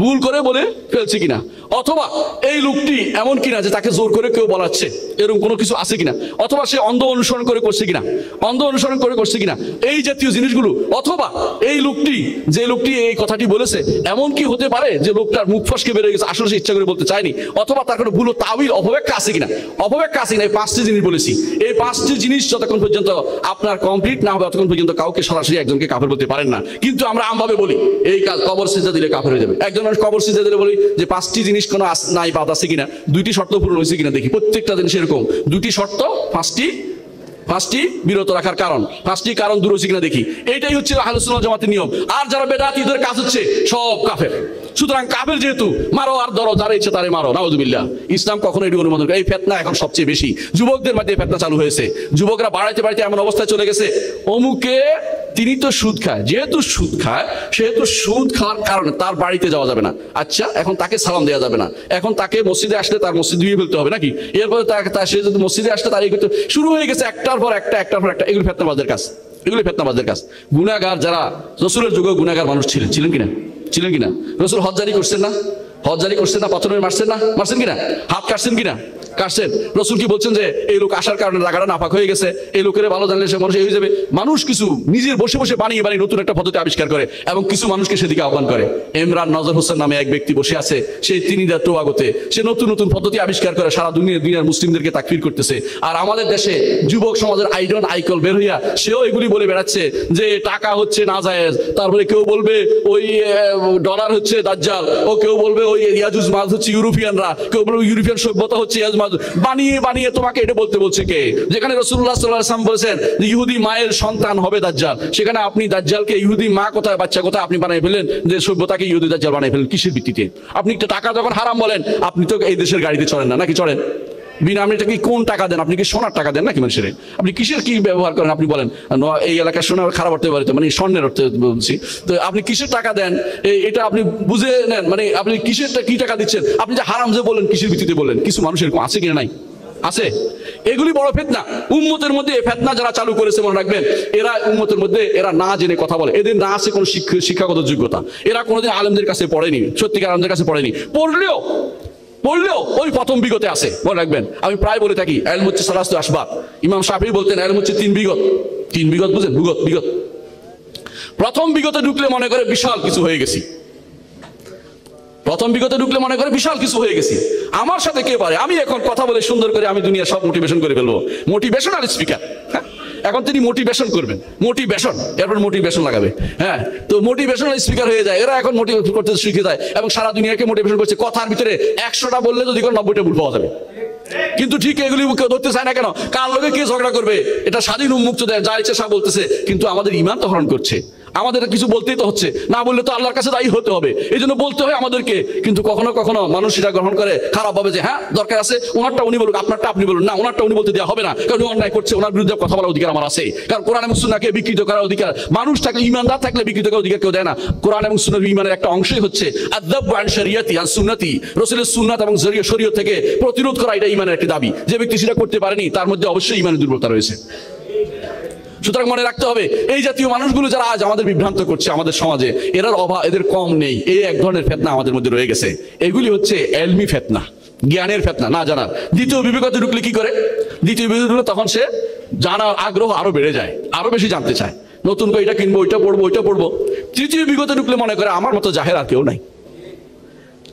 ভুল করে বলে ফেলছে কিনা, অথবা এই লোকটি এমন কিনা যে তাকে জোর করে কেউ বলাচ্ছে, এরকম কোনো কিছু আছে কিনা, অথবা সে অন্ধ অনুসরণ করে করছে কিনা, অন্ধ অনুসরণ করে করছে কিনা, এই জাতীয় জিনিসগুলো। অথবা এই লোকটি, যে লোকটি এই কথাটি বলেছে, এমন কি হতে পারে যে লোকটার মুখ ফসকে বেড়ে গেছে, আসলে সে ইচ্ছা করে বলতে চায়নি, অথবা তার কোনো ভুল তাওয়িল অপব্যাখ্যা আছে কিনা, অপব্যাখ্যা আছে কিনা। এই পাঁচটি জিনিস বলেছি, এই পাঁচটি জিনিস যতক্ষণ পর্যন্ত আপনার কমপ্লিট না হবে ততক্ষণ পর্যন্ত কাউকে সরাসরি একজনকে কাফের বলতে পারেন না। কিন্তু আমরা আমভাবে বলি এই কাজ কবর সিজদা দিলে কাফের হয়ে যাবে। একজন মানুষ কবর সিজদা দিলে বলি যে পাঁচটি জিনিস কোনো নাই, বাদ আছে কিনা, দুইটি শর্ত পূরণ হয়েছে কিনা দেখি। প্রত্যেকটা জিনিস এরকম দুইটি শর্ত, পাঁচটি বিরত রাখার কারণ, পাঁচটি কারণ দূর হয়েছে কিনা দেখি। এইটাই হচ্ছে আহলুস সুন্নাহ ওয়াল জামাতের নিয়ম। আর যারা বেদাতীদের কাজ হচ্ছে সব কাফের। সুতরাং কাফের যেহেতু মারো আর ধরো, যারা ইচ্ছে তারে মারো, নাউযুবিল্লাহ। ইসলাম কখনো এটি অনুমোদন করে। এই ফিতনা এখন সবচেয়ে বেশি যুবকদের মধ্যে ফিতনা চালু হয়েছে। যুবকরা বাড়াইতে বাড়াইতে এমন অবস্থায় চলে গেছে, অমুকে তিনি তো সুদ খায়, যেহেতু সুদ খায় সেহেতু সুদ খাওয়ার কারণে তার বাড়িতে যাওয়া যাবে না। আচ্ছা, এখন তাকে সালাম দেওয়া যাবে না, এখন তাকে মসজিদে আসলে তার মসজিদ ধুয়ে ফেলতে হবে নাকি? এরপরে সে যদি মসজিদে আসলে তার এই করতে শুরু হয়ে গেছে, একটার পর একটা। এগুলো ফিতনাবাজদের কাজ, এগুলো ফিতনাবাজদের কাজ। গুনাহগার যারা রাসূলের যুগে গুনাহগার মানুষ ছিলেন কিনা? রাসূল হজ জারি করছেন না? পাথর মারছেন না? মারছেন কিনা? হাত কাটছেন কিনা? কাটছেন। রাসূল কি বলছেন যে এই লোক আসার কারণে জায়গাটা নাপাক হয়ে গেছে, এই লোকের ভালো জানলে সে মানুষ হয়ে যাবে? মানুষ কিছু নিজের বসে বসে বানিয়ে নতুন একটা পদ্ধতি আবিষ্কার করে এবং কিছু মানুষকে সেদিকে আহ্বান করে। ইমরান নজর হোসেন নামে এক ব্যক্তি বসে আছে, সেই তিনিদার টোবাগোতে, সে নতুন পদ্ধতি আবিষ্কার করে সারা দুনিয়ার মুসলিমদেরকে তাকফির করতেছে। আর আমাদের দেশে যুবক সমাজের আইডন আইকল বের হইয়া সেও এগুলি বলে বেড়াচ্ছে যে টাকা হচ্ছে নাজায়েজ, তারপরে কেউ বলবে ওই ডলার হচ্ছে দাজ্জাল, ও কেউ বলবে ওই ইয়াজুজ মাজ হচ্ছে ইউরোপিয়ানরা, কেউ বলবে ইউরোপিয়ান সভ্যতা হচ্ছে ইয়াজুজ মাজ। বানিয়ে তোমাকে এটা বলছে কে? যেখানে রাসূলুল্লাহ সাল্লাল্লাহু আলাইহি ওয়াসাল্লাম বলেছেন যে ইহুদি মায়ের সন্তান হবে দাজ্জাল, সেখানে আপনি দাজ্জালকে ইহুদি মা কোথায়, বাচ্চা কোথায় আপনি বানাই ফেলেন, যে সভ্যতাকে ইহুদি দাজ্জাল বানাই ফেলেন। কিসের ভিত্তিতে? আপনি একটা টাকা যখন হারাম বলেন, আপনি তো এই দেশের গাড়িতে চড়েন না, নাকি চড়েন? বিনা আপনি কি কোন টাকা দেন? আপনি কি সোনার টাকা দেন নাকি মানুষের? আপনি কিসের কি ব্যবহার করেন? আপনি বলেন এই এলাকার সোনার খারাপ অর্থে পারে, মানে স্বর্ণের অর্থে বলছি। তো আপনি কিসের টাকা দেন এটা আপনি বুঝে নেন, মানে আপনি কিসের কি টাকা দিচ্ছেন? আপনি যে হারাম যে বলেন, কিসের ভিত্তিতে বলেন? কিছু মানুষ এরকম আছে কিনা? নাই, আছে। এগুলি বড় ফিতনা। উম্মতের মধ্যে এই ফিতনা যারা চালু করেছে, মনে রাখবেন, এরা উম্মতের মধ্যে এরা না জেনে কথা বলে, এদের না আছে কোনো শিক্ষাগত যোগ্যতা, এরা কোনোদিন আলেমদের কাছে পড়েনি, সত্যিকার আলেমদের কাছে পড়েনি, পড়লেও ওই প্রথম বিগতে আছে। মনে রাখবেন, আমি প্রায় বলে থাকি ইলম হচ্ছে সালাসু আসবাব। ইমাম শাফিঈ বলতেন ইলম হচ্ছে তিন বিগত, বুঝেন? বিগত প্রথম বিগতে ঢুকলে মনে করে বিশাল কিছু হয়ে গেছি, আমার সাথে কে পারে? আমি এখন কথা বলে সুন্দর করে আমি দুনিয়া সব মোটিভেশন করে ফেলবো, মোটিভেশনাল স্পিকার। এখন তিনি মোটিভেশন করবেন, এরপর মোটিভেশন লাগাবে। হ্যাঁ, তো মোটিভেশনাল স্পিকার হয়ে যায় এরা, এখন মোটিভেট করতে শিখে যায় এবং সারা দুনিয়াকে মোটিভেশন করছে। কথার ভিতরে 100টা বললে যদি 90টা ভুল পাওয়া যাবে, কিন্তু ঠিক এগুলি কেউ ধরতে চায় না। কেন? কার লোকে কে ঝগড়া করবে, এটা স্বাধীন উন্মুক্ত দেয়, যা ইচ্ছে সব বলতেছে, কিন্তু আমাদের ঈমান তো হরণ করছে। আমাদের কিছু বলতেই তো হচ্ছে, না বললে তো আল্লাহর কাছে দায়ী হতে হবে, এই জন্য বলতে হয় আমাদেরকে। কিন্তু কখনো কখনো মানুষ এটা গ্রহণ করে খারাপ ভাবে, যে হ্যাঁ দরকার আছে ওনারটা উনি বলুক, আপনারটা আপনি বলুন। না, ওনারটা উনি বলতে দেওয়া হবে না, কারণ অন্যায় করছে, ওনার বিরুদ্ধে কথা বলার অধিকার আমার আছে। কারণ কোরআন এবং সুন্নাহকে বিকৃত করার অধিকার মানুষ থাকলে, ঈমানদার থাকলে বিকৃত করার অধিকার কেউ দেয় না। কোরআন এবং সুন্নাহ ঈমানের একটা অংশই হচ্ছে আদ-দাফউ আন শরিয়াতি আন সুন্নতি, রাসূলের সুন্নাত এবং শরীয়ত থেকে প্রতিরোধ করা, এটা ঈমানের একটা দাবি। যে ব্যক্তি সেটা করতে পারেনি তার মধ্যে অবশ্যই ঈমানের দুর্বলতা রয়েছে। সুতরাং মনে রাখতে হবে, এই জাতীয় মানুষগুলো যারা আজ আমাদের বিভ্রান্ত করছে আমাদের সমাজে, এদের কম নেই। এই এক ধরনের ফিতনা আমাদের মধ্যে রয়ে গেছে। এগুলি হচ্ছে এলমি ফিতনা, জ্ঞানের ফিতনা, না জানার। দ্বিতীয় বিবেকতে ঢুকলে কি করে? দ্বিতীয় বিবেক ঢুকলে তখন সে জানার আগ্রহ আরো বেড়ে যায়, আরো বেশি জানতে চায়। নতুন করে এটা কিনবো, ওইটা পড়বো। তৃতীয় বিগতে ঢুকলে মনে করে আমার মতো জাহের আর কেউ নাই।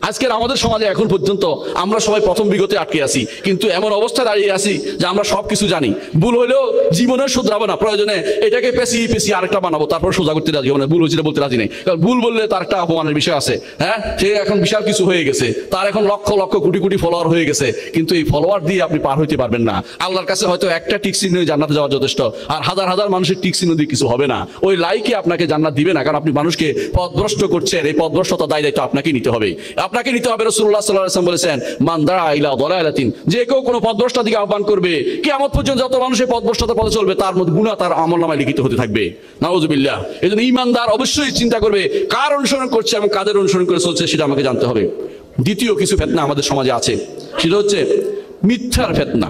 আজকের আমাদের সমাজে এখন পর্যন্ত আমরা সবাই প্রথম বিগতে আটকে আছি, কিন্তু এমন অবস্থা দাঁড়িয়ে আছি যে আমরা সবকিছু জানি। ভুল হইলেও জীবনে শুধরাবো না, প্রয়োজনে এটাকে পেঁচিয়ে আরেকটা বানাবো, তারপর সোজা করতে রাজি হবো না। ভুল হয়েছিল বলতে রাজি নেই, কারণ ভুল বললে তার একটা অপমানের বিষয় আছে। হ্যাঁ, সে এখন বিশাল কিছু হয়ে গেছে, তার এখন লক্ষ লক্ষ কোটি ফলোয়ার হয়ে গেছে, কিন্তু এই ফলোয়ার দিয়ে আপনি পার হইতে পারবেন না। আল্লাহর কাছে হয়তো একটা টিক চিহ্ন জান্নাতে যাওয়া যথেষ্ট, আর হাজার হাজার মানুষের টিক চিহ্ন দিয়ে কিছু হবে না। ওই লাইকে আপনাকে জান্নাত দিবে না, কারণ আপনি মানুষকে পথভ্রষ্ট করছেন। এই পথভ্রষ্টতা দায়িত্ব আপনাকে নিতে হবে, আপনাকে নিতে হবে। রাসূলুল্লাহ সাল্লাল্লাহু আলাইহি ওয়াসাল্লাম বলেছেন, মান দাআ ইলা দালালাতিন, যে কেউ কোনো পথভ্রষ্টার দিকে আহ্বান করবে, কিয়ামত পর্যন্ত যত মানুষ এই পথভ্রষ্টতার পথে চলবে তার মধ্যে গুনাহ তার আমলনামায় লিখিত হতে থাকবে। নাউযুবিল্লাহ। এজন্য ঈমানদার অবশ্যই চিন্তা করবে কার অনুসরণ করছে এবং কাদের অনুসরণ করে চলছে, সেটা আমাকে জানতে হবে। দ্বিতীয় কিছু ফিতনা আমাদের সমাজে আছে, সেটা হচ্ছে মিথ্যার ফিতনা।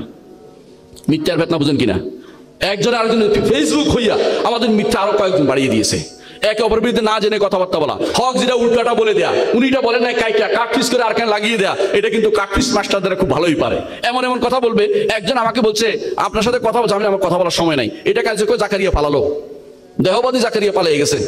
মিথ্যার ফিতনা বুঝেন কিনা? একজন আরেকজনের ফেসবুক হইয়া আমাদের মিথ্যা আরো কয়েকজন বাড়িয়ে দিয়েছে। একে অপরের বিরুদ্ধে না জেনে কথাবার্তা বলা, হক যেটা উল্টাটা বলে দেয়া, উনিটা বলেন নাই কাইটা কাকফিস করে আরখানে লাগিয়ে দেয়া, এটা কিন্তু কাকফিস মাস্টারদের খুব ভালোই পারে। এমন এমন কথা বলবে। একজন আমাকে বলছে, আপনার সাথে কথা বলছে, আমি আমার কথা বলার সময় নাই। এটা কাজে করে জাকারিয়া পালালো, দেহবাদী জাকারিয়া পালিয়ে গেছে।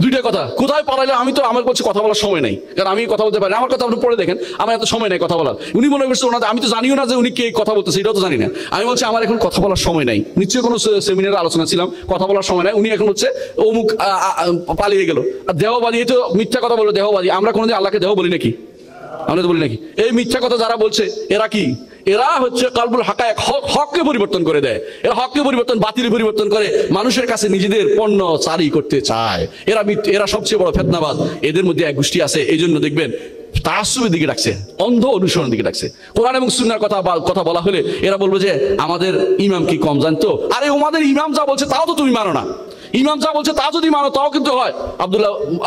দুইটা কথা, কোথায় পালাইলো? আমি তো আমার বলছি কথা বলার সময় নেই, কারণ আমি কথা বলতে পারি। আমার কথা আপনি পড়ে দেখেন, আমার এত সময় নেই কথা বলার। উনি মনে করছে ওনাদের, আমি তো জানিও না যে উনি কে কথা বলতেছে, এটাও তো জানি না। আমি বলছি আমার এখন কথা বলার সময় নাই, নিশ্চয়ই কোনো সেমিনারে আলোচনা ছিলাম, কথা বলার সময় নাই। উনি এখন হচ্ছে অমুক পালিয়ে গেল। আর দেহবাদী, এই তো মিথ্যা কথা বললো দেহবাদী। আমরা কোনোদিন আল্লাহকে দেহ বলি নাকি? আমরা তো বলি নাকি? এই মিথ্যা কথা যারা বলছে এরা কি? এরা হচ্ছে কালবুল হাকায়েক, হককে পরিবর্তন করে দেয়। এরা হককে পরিবর্তন, বাতিল পরিবর্তন করে মানুষের কাছে নিজেদের পণ্য চারি করতে চায়। এরা সবচেয়ে বড় ফিতনাবাজ। এদের মধ্যে এক গোষ্ঠী আছে, এই জন্য দেখবেন তাআসসুবের দিকে ডাকছে, অন্ধ অনুসরণের দিকে ডাকছে। কোরআন এবং সুন্নাহর কথা বলা হলে এরা বলবে যে আমাদের ইমাম কি কম জানতো? আরে আমাদের ইমাম যা বলছে তাও তো তুমি মানো না। ইমাম যা বলছে তা যদি মানো তাও কিন্তু হয়।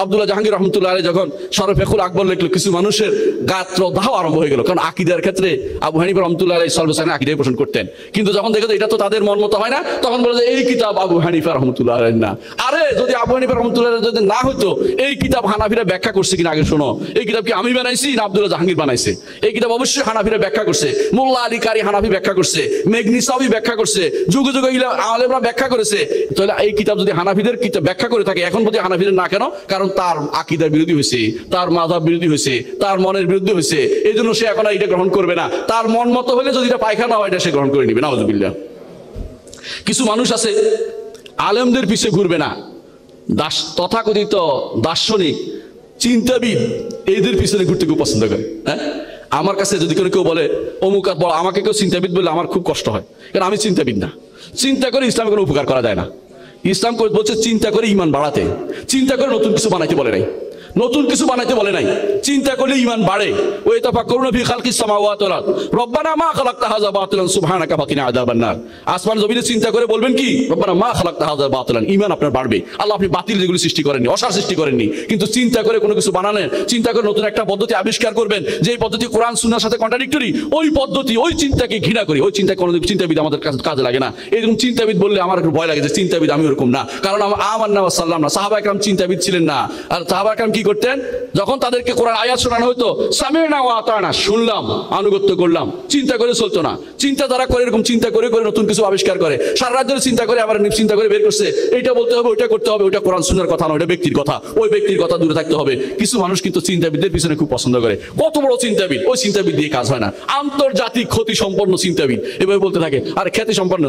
আব্দুল্লাহ জাহাঙ্গীর রহমতুল্লাহ আলাইহি যখন শরফেকুল আকবর লিখলো, কিছু মানুষের গাত্র দাহ আরম্ভ হয়ে গেল, কারণ আকীদার ক্ষেত্রে আবু হানিফা রহমতুল্লাহ আলাইহি সর্বসাধারণ আকীদায় পোষণ করতেন। কিন্তু যখন দেখে এটা তো তাদের মন মতো হয় না, তখন বলে যে এই কিতাব আবু হানিফা রহমতুল্লাহ আলাইহি না। আরে যদি আবু হানিফা রহমতুল্লাহ আলাইহি যদি না হতো, এই কিতাব হানাফিরা ব্যাখ্যা করছে কিনা আগে শোনো। এই কিতাব কি আমি বানাইছি না আব্দুল্লাহ জাহাঙ্গীর বানাইছে? এই কিতাব অবশ্যই হানাফিরা ব্যাখ্যা করছে, মোল্লা আলী কারি হানাফি ব্যাখ্যা করছে, মেঘনিসাবি ব্যাখ্যা করছে, যুগে যুগে আলেমরা ব্যাখ্যা করেছে। তাহলে এই কিতাব যদি হানাফিদের কিতাব ব্যাখ্যা করে থাকে, এখন যদি হানাফিদের না কেন? কারণ তার আকীদার বিরোধী হয়েছে, তার মাযহাব বিরোধী হয়েছে, তার মনের বিরুদ্ধে হয়েছে, এই জন্য সে এখন এটা গ্রহণ করবে না। তার মন মতো হলে যদি এটা পায়খানা হয়, এটা সে গ্রহণ করে নিবে। নাউযুবিল্লাহ। কিছু মানুষ আছে আলেমদের পিছে ঘুরবে না, তথাকথিত দার্শনিক চিন্তাবিদ এদের পিছনে ঘুরতে খুব পছন্দ করে। হ্যাঁ, আমার কাছে যদি কেউ বলে অমুক, আমাকে কেউ চিন্তাবিদ বললে আমার খুব কষ্ট হয়, কারণ আমি চিন্তাবিদ না। চিন্তা করে ইসলামে কোনো উপকার করা যায় না। ইসলাম বলছে চিন্তা করে ঈমান বাড়াতে, চিন্তা করে নতুন কিছু বানাইতে বলে নাই, নতুন কিছু বানাইতে বলে নাই। চিন্তা করলে ঈমান বাড়ে। ওয়া তাফাক্কারুনা ফি খালকিস সামাওয়াতি ওয়াল আরদ রব্বানা মা খালাকতা হাযা বাতিলান সুবহানাকা ফাকিনা আযাবান নার। আসমান জমিনে চিন্তা করে বলবেন কি? রব্বানা মা খালাকতা হাযা বাতিলান। ঈমান আপনার বাড়বে। আল্লাহ আপনি বাতিল যেগুলো সৃষ্টি করেননি, অসার সৃষ্টি করেননি, কিন্তু চিন্তা করে কোনো কিছু বানালেন, চিন্তা করে নতুন একটা পদ্ধতি আবিষ্কার করবেন, যে পদ্ধতি কোরআন সুন্নাহর সাথে কন্ট্রাডিক্টরি, ওই পদ্ধতি, ওই চিন্তাকে ঘৃণা করি। ওই চিন্তা কোনো চিন্তাবিদ আমাদের কাজে লাগে না। এরকম চিন্তাবিদ বললে আমার একটু ভয় লাগে যে চিন্তাবিদ আমি ওরকম না, কারণ আমান্না ওয়া সাল্লাম না। সাহাবা একরাম চিন্তাবিদ ছিলেন না। আর সাহাবা একরাম কি করতেন? যখন তাদেরকে কোরআন আয়াত শোনানো হতো, সামি'না ওয়া আতা'না, শুনলাম আনুগত্য করলাম, চিন্তা করে চলতো না। চিন্তা তারা করে, এরকম চিন্তা করে করে নতুন কিছু আবিষ্কার করে, সারা রাত ধরে চিন্তা করে, আবার চিন্তা করে বের করছে এইটা বলতে হবে, ওইটা করতে হবে, ওইটা কোরআন সুন্নাহর কথা না, ওইটা ব্যক্তির কথা, ওই ব্যক্তির কথা দূরে থাকতে হবে। কিছু মানুষ কিন্তু চিন্তাবিদদের পিছনে খুব পছন্দ করে। কত বড় চিন্তাবিদ, ওই চিন্তাবিদ দিয়ে কাজ হয় না। আন্তর্জাতিক খ্যাতি সম্পন্ন চিন্তাবিদ এভাবে বলতে থাকে, আর খ্যাতি সম্পন্ন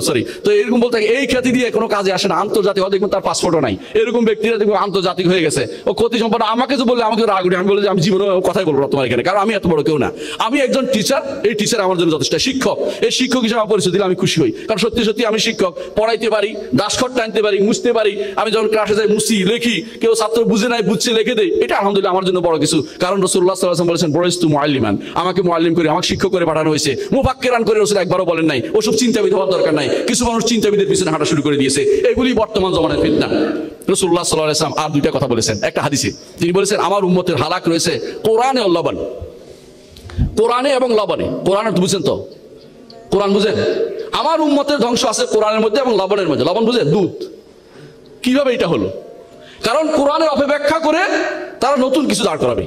তো এরকম বলতে থাকে, এই খ্যাতি দিয়ে কোনো কাজে আসে না। আন্তর্জাতিক হয়, দেখবেন তার পাসপোর্টও নাই। এরকম ব্যক্তিরা দেখবেন আন্তর্জাতিক হয়ে গেছে, ও খ্যাতি সম্পন্ন। আমাকে তো বললে আমাকে রাগ উঠে, আমি বলি যে আমি জীবনে কথাই বলবো না তোমার এখানে, কারণ আমি এত বড় কেউ না। আমি একজন টিচার, এই টিচার আমার জন্য যথেষ্ট। শিক্ষক, এই শিক্ষক হিসেবে আমার পরিচয় দিলে আমি খুশি হই, কারণ সত্যি সত্যি আমি শিক্ষক। পড়াইতে পারি, দাসখত টানতে পারি, মুছতে পারি। আমি যখন ক্লাসে যাই মুছি, লেখি, কেউ ছাত্র বুঝে নাই, বুঝছে লিখে দেয়, এটা আলহামদুলিল্লাহ আমার জন্য বড় কিছু। কারণ রাসূলুল্লাহ সাল্লাল্লাহু আলাইহি ওয়াসাল্লাম বলেছেন, বুইস্তু মুআল্লিমান, আমাকে মুআল্লিম করে, আমাকে শিক্ষক করে পাঠানো হয়েছে। মুফাক্কিরান করে রাসূল একবারও বলেন নাই। ওসব চিন্তাবিদ হওয়ার দরকার নাই। কিছু মানুষ চিন্তাবিদের পিছনে হাঁটা শুরু করে দিয়েছে, এগুলি বর্তমান জমানার ফিতনা। রাসূলুল্লাহ সাল্লাল্লাহু আলাইহি ওয়াসাল্লাম আর দুইটা কথা বলেছেন একটা হাদিসে। তিনি বলেছেন, আমার উম্মতের হালাক রয়েছে কোরআনে ও লবণ, কোরআনে এবং লবণে। কোরআন বুঝেন তো? কোরআন বুঝেন? আমার উম্মতের ধ্বংস আছে কোরআনের মধ্যে এবং লবণের মধ্যে। লবণ বুঝেন? দুধ। কিভাবে এটা হলো? কারণ কোরআনের অপব্যাখ্যা করে তারা নতুন কিছু দাঁড় করাবে,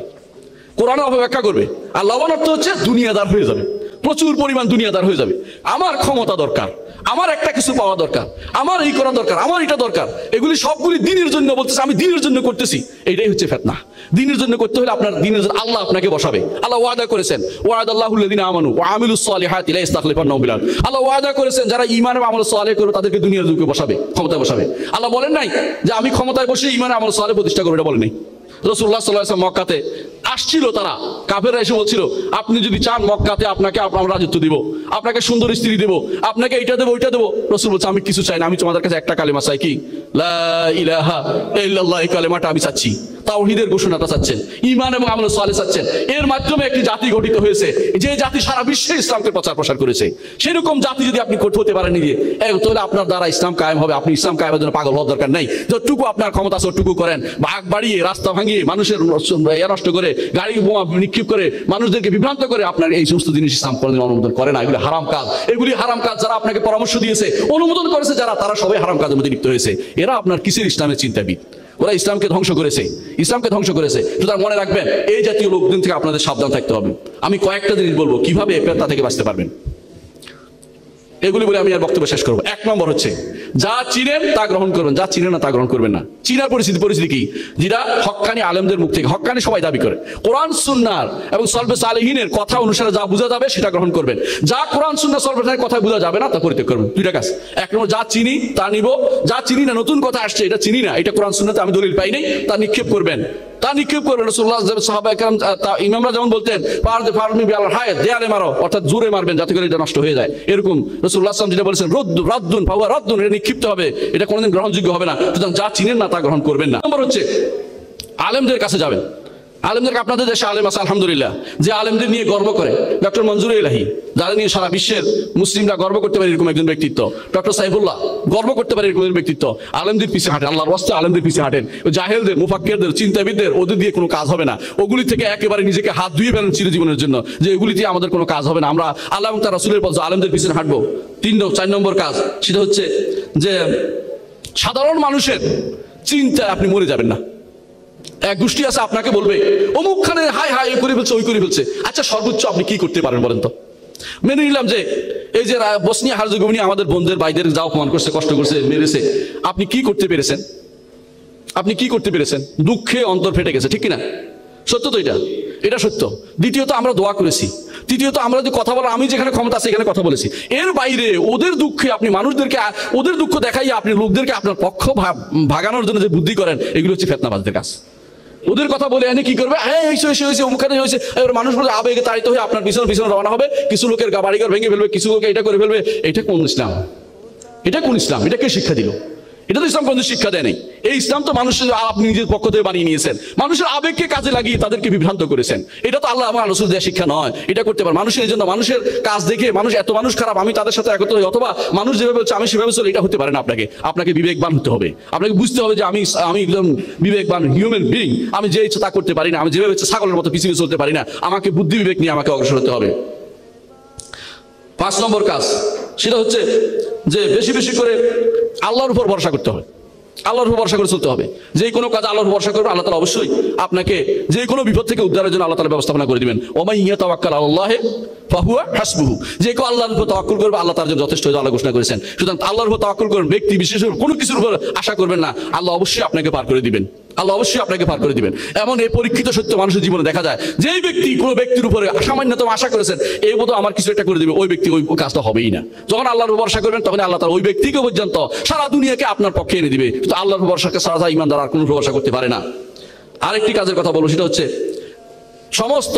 কোরআনের অপব্যাখ্যা করবে। আর লবণ অর্থ হচ্ছে দুনিয়াদার হয়ে যাবে, প্রচুর পরিমাণ দুনিয়াদার হয়ে যাবে। আমার ক্ষমতা দরকার, আমার একটা কিছু পাওয়া দরকার, আমার এই করা দরকার, আমার এটা দরকার, এগুলি সবগুলি দিনের জন্য বলতেছে, আমি দিনের জন্য করতেছি। এটাই হচ্ছে ফিতনা। দিনের জন্য করতে হলে আপনার দিনের জন্য আল্লাহ আপনাকে বসাবে। আল্লাহ ওয়াদা করেছেন, ওয়াদাল্লাহুল্লাযিনা আমানু ওয়া আমিলুস সালিহাতি লা ইস্তাখলিফান্নাহুম ফিল আরদ। আল্লাহ ওয়াদা করেছেন যারা ঈমান এবং আমল সালেহ করে তাদেরকে দুনিয়ার যুগে বসাবে, ক্ষমতায় বসাবে। আল্লাহ বলেন নাই যে আমি ক্ষমতায় বসে ঈমান আমল সালেহ প্রতিষ্ঠা করব, এটা বলেন নাই। রাসূলুল্লাহ সাল্লাল্লাহু আলাইহি ওয়াসাল্লাম মক্কাতে আসছিল, তারা কাফেররা এসে বলছিল আপনি যদি চান মক্কাতে আপনাকে আমরা রাজত্ব দিব, আপনাকে সুন্দর স্ত্রী দেব, আপনাকে এইটা দেবো ওইটা দেবো। রাসূল বলছে আমি কিছু চাই না, আমি তোমাদের কাছে একটা কালেমা চাই, কি লা ইলাহা ইল্লাল্লাহ, এই কালেমাটা আমি চাচ্ছি। তাওহীদের ঘোষণাটা চাচ্ছেন, ঈমান এবং আমল সালেহ চাচ্ছেন। এর মাধ্যমে একটি জাতি গঠিত হয়েছে, যে জাতি সারা বিশ্বে ইসলামকে প্রচার প্রসার করেছে। সেরকম জাতি যদি আপনি হতে পারেন নিজে, তাহলে আপনার দ্বারা ইসলাম কায়েম হবে। আপনি ইসলাম কায়েমের জন্য পাগল হওয়ার দরকার নেই। যতটুকু আপনার ক্ষমতা আছে ততটুকু করেন। ভাগ বাড়িয়ে, রাস্তা ভাঙিয়ে, মানুষের নষ্ট করে, গাড়ি বোমা নিক্ষেপ করে, মানুষদেরকে বিভ্রান্ত করে আপনার এই সমস্ত জিনিস ইসলাম কোনোদিন অনুমোদন করে না। এগুলি হারাম কাজ। এগুলি হারাম কাজ যারা আপনাকে পরামর্শ দিয়েছে, অনুমোদন করেছে যারা, তারা সবাই হারাম কাজের মধ্যে লিপ্ত হয়েছে। এরা আপনার কিসের ইসলামের চিন্তাবিদ? ওরা ইসলামকে ধ্বংস করেছে, ইসলামকে ধ্বংস করেছে। সুতরাং মনে রাখবেন, এই জাতীয় লোকজন থেকে আপনাদের সাবধান থাকতে হবে। আমি কয়েকটা জিনিস বলবো কিভাবে তা থেকে বাঁচতে পারবেন, এগুলি বলে আমি আর বক্তব্য শেষ করবো। এক নম্বর হচ্ছে, যা চিনেন তা গ্রহণ করবেন, যা চিনেন না তা গ্রহণ করবেন না। চিনার পরিস্থিতি কি? যেটা হক্কানি আলেমদের মুখ থেকে, হক্কানি সবাই দাবি করে, কোরআন সুন্নাহর এবং সলফে সালেহিনের কথা অনুসারে যা বোঝা যাবে সেটা গ্রহণ করবেন। যা কোরআন সুন্নাহ সলফে সালেহিনের কথা বোঝা যাবে না তা পরিত্যাগ করবেন। দুইটা কাজ। এক নম্বর, যা চিনি তা নিব, যা চিনি না, নতুন কথা আসছে এটা চিনি না, এটা কোরআন সুন্নাহতে আমি দলিল পাই নাই, তা নিক্ষেপ করবেন, তা নিক্ষেপ করবেন। রাসূলুল্লাহ সাহাবা একরাম ইমামরা যেমন বলতেন, ফারমি বিল হায়াত, দেয়ালে মারো, অর্থাৎ জোরে মারবেন যাতে করে এটা নষ্ট হয়ে যায়। এরকম রাসূলুল্লাহ সাল্লাল্লাহু আলাইহি ওয়াসাল্লাম যেটা বলেছেন, রাদ্দুন ফাহুয়া রাদ্দুন, এটা নিক্ষিপ্ত হবে, এটা কোনোদিন গ্রহণযোগ্য হবে না। সুতরাং যা চিনেন না তা গ্রহণ করবেন না। নম্বর হচ্ছে, আলেমদের কাছে যাবেন। আলেমদেরকে, আপনাদের দেশে আলেম আছে আলহামদুলিল্লাহ, যে আলেমদের নিয়ে গর্ব করে, ডক্টর মঞ্জুর ইলাহি, যারা নিয়ে সারা বিশ্বের মুসলিমরা গর্ব করতে পারে এরকম একজন ব্যক্তিত্ব, ডক্টর সাইফুল্লাহ গর্ব করতে পারে এরকম একজন ব্যক্তিত্ব। আলেমদের পিছিয়ে হাঁটেন, আল্লাহর রাস্তায় আলেমদের পিছিয়ে হাঁটেন। জাহেলদের, মুফাক্কিরদের, চিন্তাবিদদের, ওদের দিয়ে কোনো কাজ হবে না। ওগুলি থেকে একেবারে নিজেকে হাত ধুয়ে ফেলেন চিরজীবনের জন্য, যে এগুলি দিয়ে আমাদের কোনো কাজ হবে না, আমরা আল্লাহ এবং তার রাসূলের পথে আলেমদের পিছনে হাঁটবো। 4 নম্বর কাজ, সেটা হচ্ছে যে সাধারণ মানুষের চিন্তায় আপনি মরে যাবেন না। এক গোষ্ঠী আছে আপনাকে বলবে অমুক খানে হাই হাই করে ফেলছে, ওই করে ফেলছে। আচ্ছা, সর্বোচ্চ আপনি কি করতে পারেন বলেন তো? মেনে নিলাম যে এই যে বসনিয়া হার্জেগোভিনা আমাদের বোনদের ভাইদের যা অপমান করছে, কষ্ট করছে, মেরেছে, আপনি কি করতে পেরেছেন? আপনি কি করতে পেরেছেন? দুঃখে অন্তর ফেটে গেছে, ঠিক কিনা? সত্য তো, এটা সত্য। দ্বিতীয়ত, আমরা দোয়া করেছি। তৃতীয়ত, আমরা যদি কথা বলার, আমি যেখানে ক্ষমতা আছে এখানে কথা বলেছি। এর বাইরে ওদের দুঃখে আপনি মানুষদেরকে, ওদের দুঃখ দেখাইয়া আপনি লোকদেরকে আপনার পক্ষ ভাগানোর জন্য যে বুদ্ধি করেন, এগুলো হচ্ছে ফিতনাবাজদের কাজ। ওদের কথা বলে এনে কি করবে, হ্যাঁ হয়েছে অমুখানে হয়েছে, এবার মানুষ বলে আবেগে তাড়িত হয়ে আপনার পিছনে রওনা হবে। কিছু লোকের বাড়িঘর ভেঙে ফেলবে, কিছু লোকে এটা করে ফেলবে। এটা কোন ইসলাম? এটা কোন ইসলাম? এটা কে শিক্ষা দিল? এটা তো ইসলাম কোনো শিক্ষা দেয় নাই। এই ইসলাম তো মানুষের, আপনি নিজের পক্ষ থেকে বানিয়ে নিয়েছেন, মানুষের আবেগকে কাজে লাগিয়ে তাদেরকে বিভ্রান্ত করেছেন। এটা তো আল্লাহ এবং রাসূল দেওয়া শিক্ষা নয়। এটা করতে পারে মানুষের জন্য, মানুষের কাজ দেখে মানুষ, এত মানুষ খারাপ, আমি তাদের সাথে একত্র হই, অথবা মানুষ যেভাবে বলছে আমি সেভাবে চলে, এটা হতে পারে না। আপনাকে বিবেকবান হতে হবে। আপনাকে বুঝতে হবে যে আমি একদম বিবেকবান হিউম্যান বিইং, আমি যে ইচ্ছা তা করতে পারি না, আমি যেভাবে ইচ্ছা ছাগলের মতো পিছিয়ে চলতে পারি না। আমাকে বুদ্ধি বিবেক নিয়ে আমাকে অগ্রসর হতে হবে। 5 নম্বর কাজ, সেটা হচ্ছে যে বেশি বেশি করে আল্লাহর উপর ভরসা করতে হবে। আল্লাহর উপর ভরসা করে চলতে হবে। যে কোনো কাজ আল্লাহর ভরসা করবে, আল্লাহ তাআলা অবশ্যই আপনাকে যে কোনো বিপদ থেকে উদ্ধারের জন্য আল্লাহ তাআলা ব্যবস্থাপনা করে দিবেন। ওমাই ইয়াতাওয়াক্কাল আলাল্লাহি ফাহুয়া হাসবুহু, যে কেউ আল্লাহর উপর তাওয়াক্কুল করবে আল্লাহ তার জন্য যথেষ্ট, আল্লাহ ঘোষণা করেছেন। সুতরাং আল্লাহর উপর তাওয়াক্কুল করুন, ব্যক্তি বিশেষের কোনো কিছুর উপর আশা করবেন না। আল্লাহ অবশ্যই আপনাকে পার করে দিবেন, আল্লাহ অবশ্যই আপনাকে পার করে দিবেন। এমন এই পরীক্ষিত সত্য মানুষের জীবনে দেখা যায়, যেই ব্যক্তি কোনো ব্যক্তির উপরে সামান্যতম আশা করেছেন এই বোধ আমার কিছু একটা করে দিবে, ওই ব্যক্তি ওই কাজটা হবেই না। যখন আল্লাহর উপর ভরসা করবেন, তখন আল্লাহ তাআলা ওই ব্যক্তিকে পর্যন্ত সারা দুনিয়াকে আপনার পক্ষে এনে দিবে। কিন্তু আল্লাহর উপর ভরসাকে সারা ইমানদার আর কোনো ভরসা করতে পারে না। আরেকটি কাজের কথা বলবো, সেটা হচ্ছে সমস্ত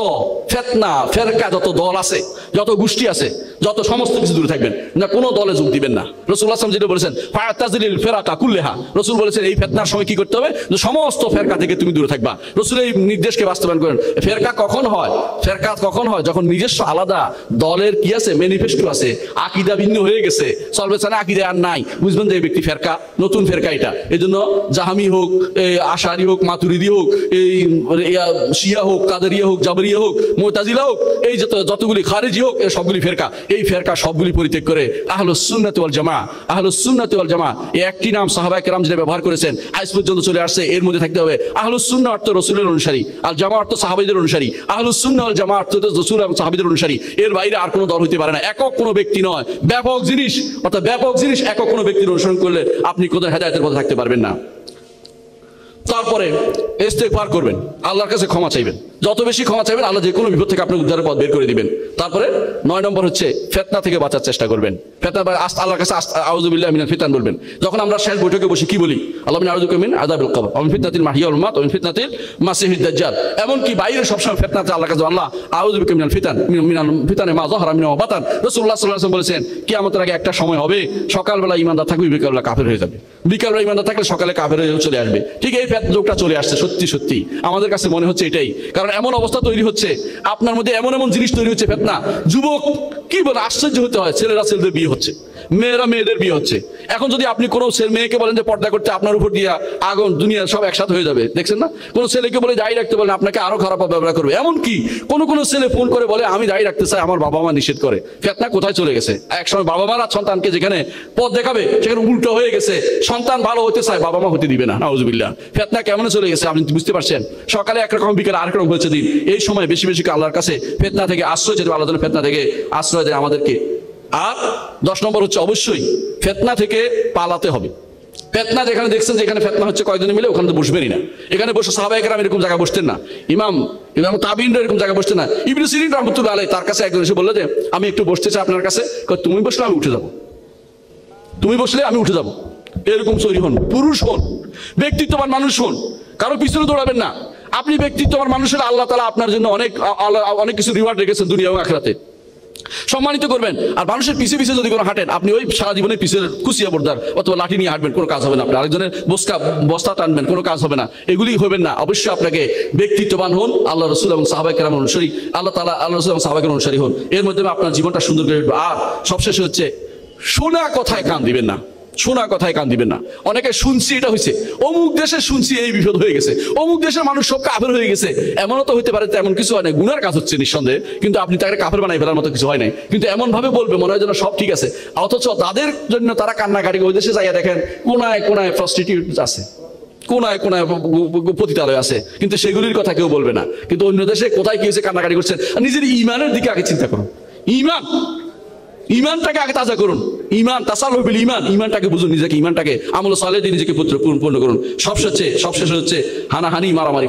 ফিতনা, ফেরকা, যত দল আছে, যত গোষ্ঠী আছে, যত সমস্ত কিছু দূরে থাকবেন না, কোনো দলে যোগ দিবেন না। রাসূলুল্লাহ সাল্লাল্লাহু আলাইহি ওয়াসাল্লাম যেটা বলেছেন, ফাতাজিলিল ফিরাকা কুল্লাহা, রাসূল বলেছেন এই ফিতনার সময় কি করতে হবে, যে সমস্ত ফেরকা থেকে তুমি দূরে থাকবা। রাসূল এই নির্দেশকে বাস্তবায়ন করেন। ফেরকা কখন হয়? ফেরকা কখন হয়? যখন নিজস্ব আলাদা দলের কি আছে, ম্যানিফেস্টো আছে, আকীদা ভিন্ন হয়ে গেছে, সলভেসানে আকীদা আর নাই, বুঝবেন যে এই ব্যক্তি ফেরকা, নতুন ফেরকা এটা। এজন্য জাহামি হোক, আশারি হোক, মাতুরিদি হোক, এই শিয়া হোক, কাদেরিয়া হোক, জাবরিয়া হোক, মুতাজিলা হোক, এই যতগুলি খারিজি হোক, এই সবগুলি ফেরকা, এই ফেরকা সবগুলি পরিত্যাগ করে আহলুস সুন্নাত ওয়াল জামাআহ, আহলুস সুন্নাত ওয়াল জামাআহ এই একটি নাম সাহাবায়ে কেরাম যেটা ব্যবহার করেছেন আজ পর্যন্ত চলে আসছে, এর মধ্যে থাকতে হবে। আহলুস সুন্নাহ অর্থ রাসূলের অনুসারী, আর জামাআহ অর্থ সাহাবীদের অনুসারী। আহলুস সুন্নাহ ওয়াল জামাআহ অর্থ রাসূল এবং সাহাবীদের অনুসারী, এর বাইরে আর কোনো দল হইতে পারে না। একক কোনো ব্যক্তি নয়, ব্যাপক জিনিস, অর্থাৎ ব্যাপক জিনিস। একক কোনো ব্যক্তির অনুসরণ করলে আপনি কোথায় হেদায়েতের পথে থাকতে পারবেন না। তারপরে ইস্তেগফার করবেন, আল্লাহর কাছে ক্ষমা চাইবেন। যত বেশি ক্ষমা চাইবেন আল্লাহ যে কোনো বিপদ থেকে আপনার উদ্ধারের পথ বের করে দিবেন। তারপরে 9 নম্বর হচ্ছে ফিতনা থেকে বাঁচার চেষ্টা করবেন। ফিতনা আল্লাহর কাছে আউযু বিল্লাহি মিনাল ফিতান বলবেন। যখন আমরা শেষ বৈঠকে বসে কি বলি? আল্লাহুম্মা আউযু বিকা মিন আযাবিল কবর ওয়া মিন ফিতনাতিল মাহইয়া ওয়াল মামাত ওয়া মিন ফিতনাতিল মাসিহিদ দাজ্জাল। এমন কি বাইরে সবসময় ফিতনাতে আল্লাহর কাছে আল্লাহ আউযু বিকা মিনাল ফিতান মিনাল ফিতানে মা যাহরা মিনহু ওয়া বাতান। রাসূলুল্লাহ সাল্লাল্লাহু আলাইহি ওয়াসাল্লাম বলেছেন কিয়ামতের আগে একটা সময় হবে, সকালবেলা ঈমানদার থাকবে, বিকালবেলা কাফের হয়ে যাবে। বিকালবেলা ঈমানদার থাকলে সকালে কাফের হয়ে চলে আসবে। ঠিক এই যুগটা চলে আসছে। সত্যি সত্যি আমাদের কাছে মনে হচ্ছে এটাই, কারণ এমন অবস্থা তৈরি হচ্ছে, আপনার মধ্যে এমন এমন জিনিস তৈরি হচ্ছে। ফিতনা, যুবক কি বলে আশ্চর্য হতে হয়, ছেলেরা ছেলেদের বিয়ে হচ্ছে, মেয়েরা মেয়েদের বিয়ে হচ্ছে। এখন যদি আপনি কোনো মেয়েকে বলেন যে পর্দা করতে, আপনার উপর দিয়ে আগুন দুনিয়া সব একসাথে হয়ে যাবে, দেখছেন না? কোনো ছেলেকে বলে দাড়ি রাখতে বলেন, আপনাকে আরো খারাপ ব্যবহার করবে। এমন কি কোনো ছেলে ফোন করে বলে আমি দাড়ি রাখতে চাই, আমার বাবা মা নিষেধ করে। ফিতনা কোথায় চলে গেছে? একসময় বাবা মারা সন্তানকে যেখানে পথ দেখাবে সেখানে উল্টো হয়ে গেছে। সন্তান ভালো হতে চায়, বাবা মা হতে দিবে না। নাউজুবিল্লাহ। ফিতনা কেমন চলে গেছে আপনি বুঝতে পারছেন? সকালে একরকম, বিকেলে আরেক রকম হয়েছে দিন। এই সময় বেশি বেশি আল্লাহর কাছে ফিতনা থেকে আশ্রয় চাইতে, আল্লাহ যেন ফিতনা থেকে আশ্রয় দেয় আমাদেরকে। আর 10 নম্বর হচ্ছে অবশ্যই ফিতনা থেকে পালাতে হবে। ফিতনা যেখানে দেখছেন যে এখানে ফিতনা হচ্ছে, কয়েকজনে মিলে ওখানে তো বসবেনই না। এখানে বসে সাহাবায়ে কেরাম এরকম জায়গায় বসতেন না, ইমাম তাবিঈনরা এরকম জায়গায় বসতেন না। ইবনে সিরিন রাহমাতুল্লাহ আলাইহি, তার কাছে একজন এসে বলল যে আমি একটু বসতে চাই আপনার কাছে। তুমি বসলে আমি উঠে যাব, তুমি বসলে আমি উঠে যাব। এরকম তৈরি হন, পুরুষ হন, ব্যক্তিত্ববান মানুষ হন, কারো পিছনে দৌড়াবেন না। আপনি ব্যক্তিত্ববান মানুষের আল্লাহ তাআলা আপনার জন্য অনেক কিছু রিওয়ার্ড রেখেছেন দুনিয়া এবং আখিরাতে, সম্মানিত করবেন। আর মানুষের পিছে পিছে যদি কোনো হাঁটেন, আপনি ওই সারা জীবনে পিছের কুচিয়া বর্দার অথবা লাঠি নিয়ে হাঁটবেন, কোনো কাজ হবে না। আপনি আরেকজনের বস্তা টানবেন, কোনো কাজ হবে না। এগুলি হবেন না। অবশ্যই আপনাকে ব্যক্তিত্ববান হন, আল্লাহ রাসূল এবং সাহাবায়ে কেরাম অনুসারী, আল্লাহ রাসূল এবং সাহাবায়ে কেরাম অনুসারী হন। এর মধ্যে আপনার জীবনটা সুন্দর করে উঠবে। আর সবশেষে হচ্ছে শোনা কথায় কান দিবেন না, শোনা কথায় কান দিবেন না। অনেকে শুনছি এটা হয়েছে, অমুক দেশে শুনছি এই বিপদ হয়ে গেছে, অমুক দেশের মানুষ সব কাফের হয়ে গেছে। এমনও তো হইতে পারে তেমন কিছু হয় না, গুনার কাজ হচ্ছে নিঃসন্দেহে, কিন্তু আপনি তাকে কাফের বানাই ফেলার মতো কিছু হয় নাই। কিন্তু এমন ভাবে বলবে মনে হয় যেন সব ঠিক আছে, অথচ তাদের জন্য তারা কান্নাকাটি। ওই দেশে যাইয়া দেখেন কোনায় কোনায় প্রস্টিটিউট আছে, কোনায় কোনায় পতিতালয় আছে, কিন্তু সেগুলির কথা কেউ বলবে না। কিন্তু অন্য দেশে কোথায় কি হয়েছে কান্নাকাটি করছেন। নিজের ইমানের দিকে আগে চিন্তা করুন। ইমানটাকে আগে তাজা করুন। ইমান তাসাল্লুহ বিল ইমান, ইমানটাকে বুঝুন, নিজেকে ইমানটাকে আমল সালেহ দিয়ে নিজেকে পূর্ণ করুন। সবশেষে হচ্ছে হানাহানি মারামারি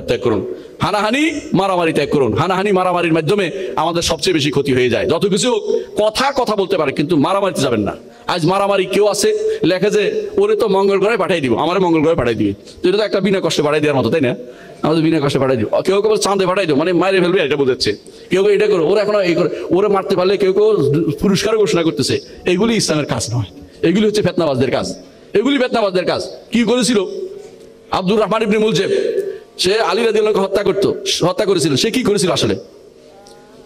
ত্যাগ করুন। হানাহানি মারামারি ত্যাগ করুন। হানাহানি মারামারির মাধ্যমে আমাদের সবচেয়ে বেশি ক্ষতি হয়ে যায়। যত কিছু কথা বলতে পারে, কিন্তু মারামারিতে যাবেন না। আজ মারামারি কেউ আছে লেখে যে ওরে তো মঙ্গল গ্রহে পাঠাই দিব, আমার মঙ্গল গ্রহে পাঠাই দিবে। তো এটা তো একটা বিনা কষ্টে পাঠাই দেওয়ার মতো, তাই না? আমাদের বিনা কষ্টে পাঠাই দিব। কেউ কেউ চাঁদে পাঠাই দেবো, মানে মারে ফেলবে এটা বোঝাচ্ছে। কেউ কেউ এটা করো, ওরা এখন এই করে ওরা মারতে পারলে কেউ কেউ পুরস্কার ঘোষণা করতেছে। এগুলি ইসলামের কাজ নয়, এগুলি হচ্ছে ফিতনাবাজদের কাজ। এগুলি ফিতনাবাজদের কাজ। কি করেছিল আব্দুর রহমান ইবনে মুলজিম? সে আলী রাদিয়াল্লাহু আনহু হত্যা করেছিল। সে কি করেছিল আসলে?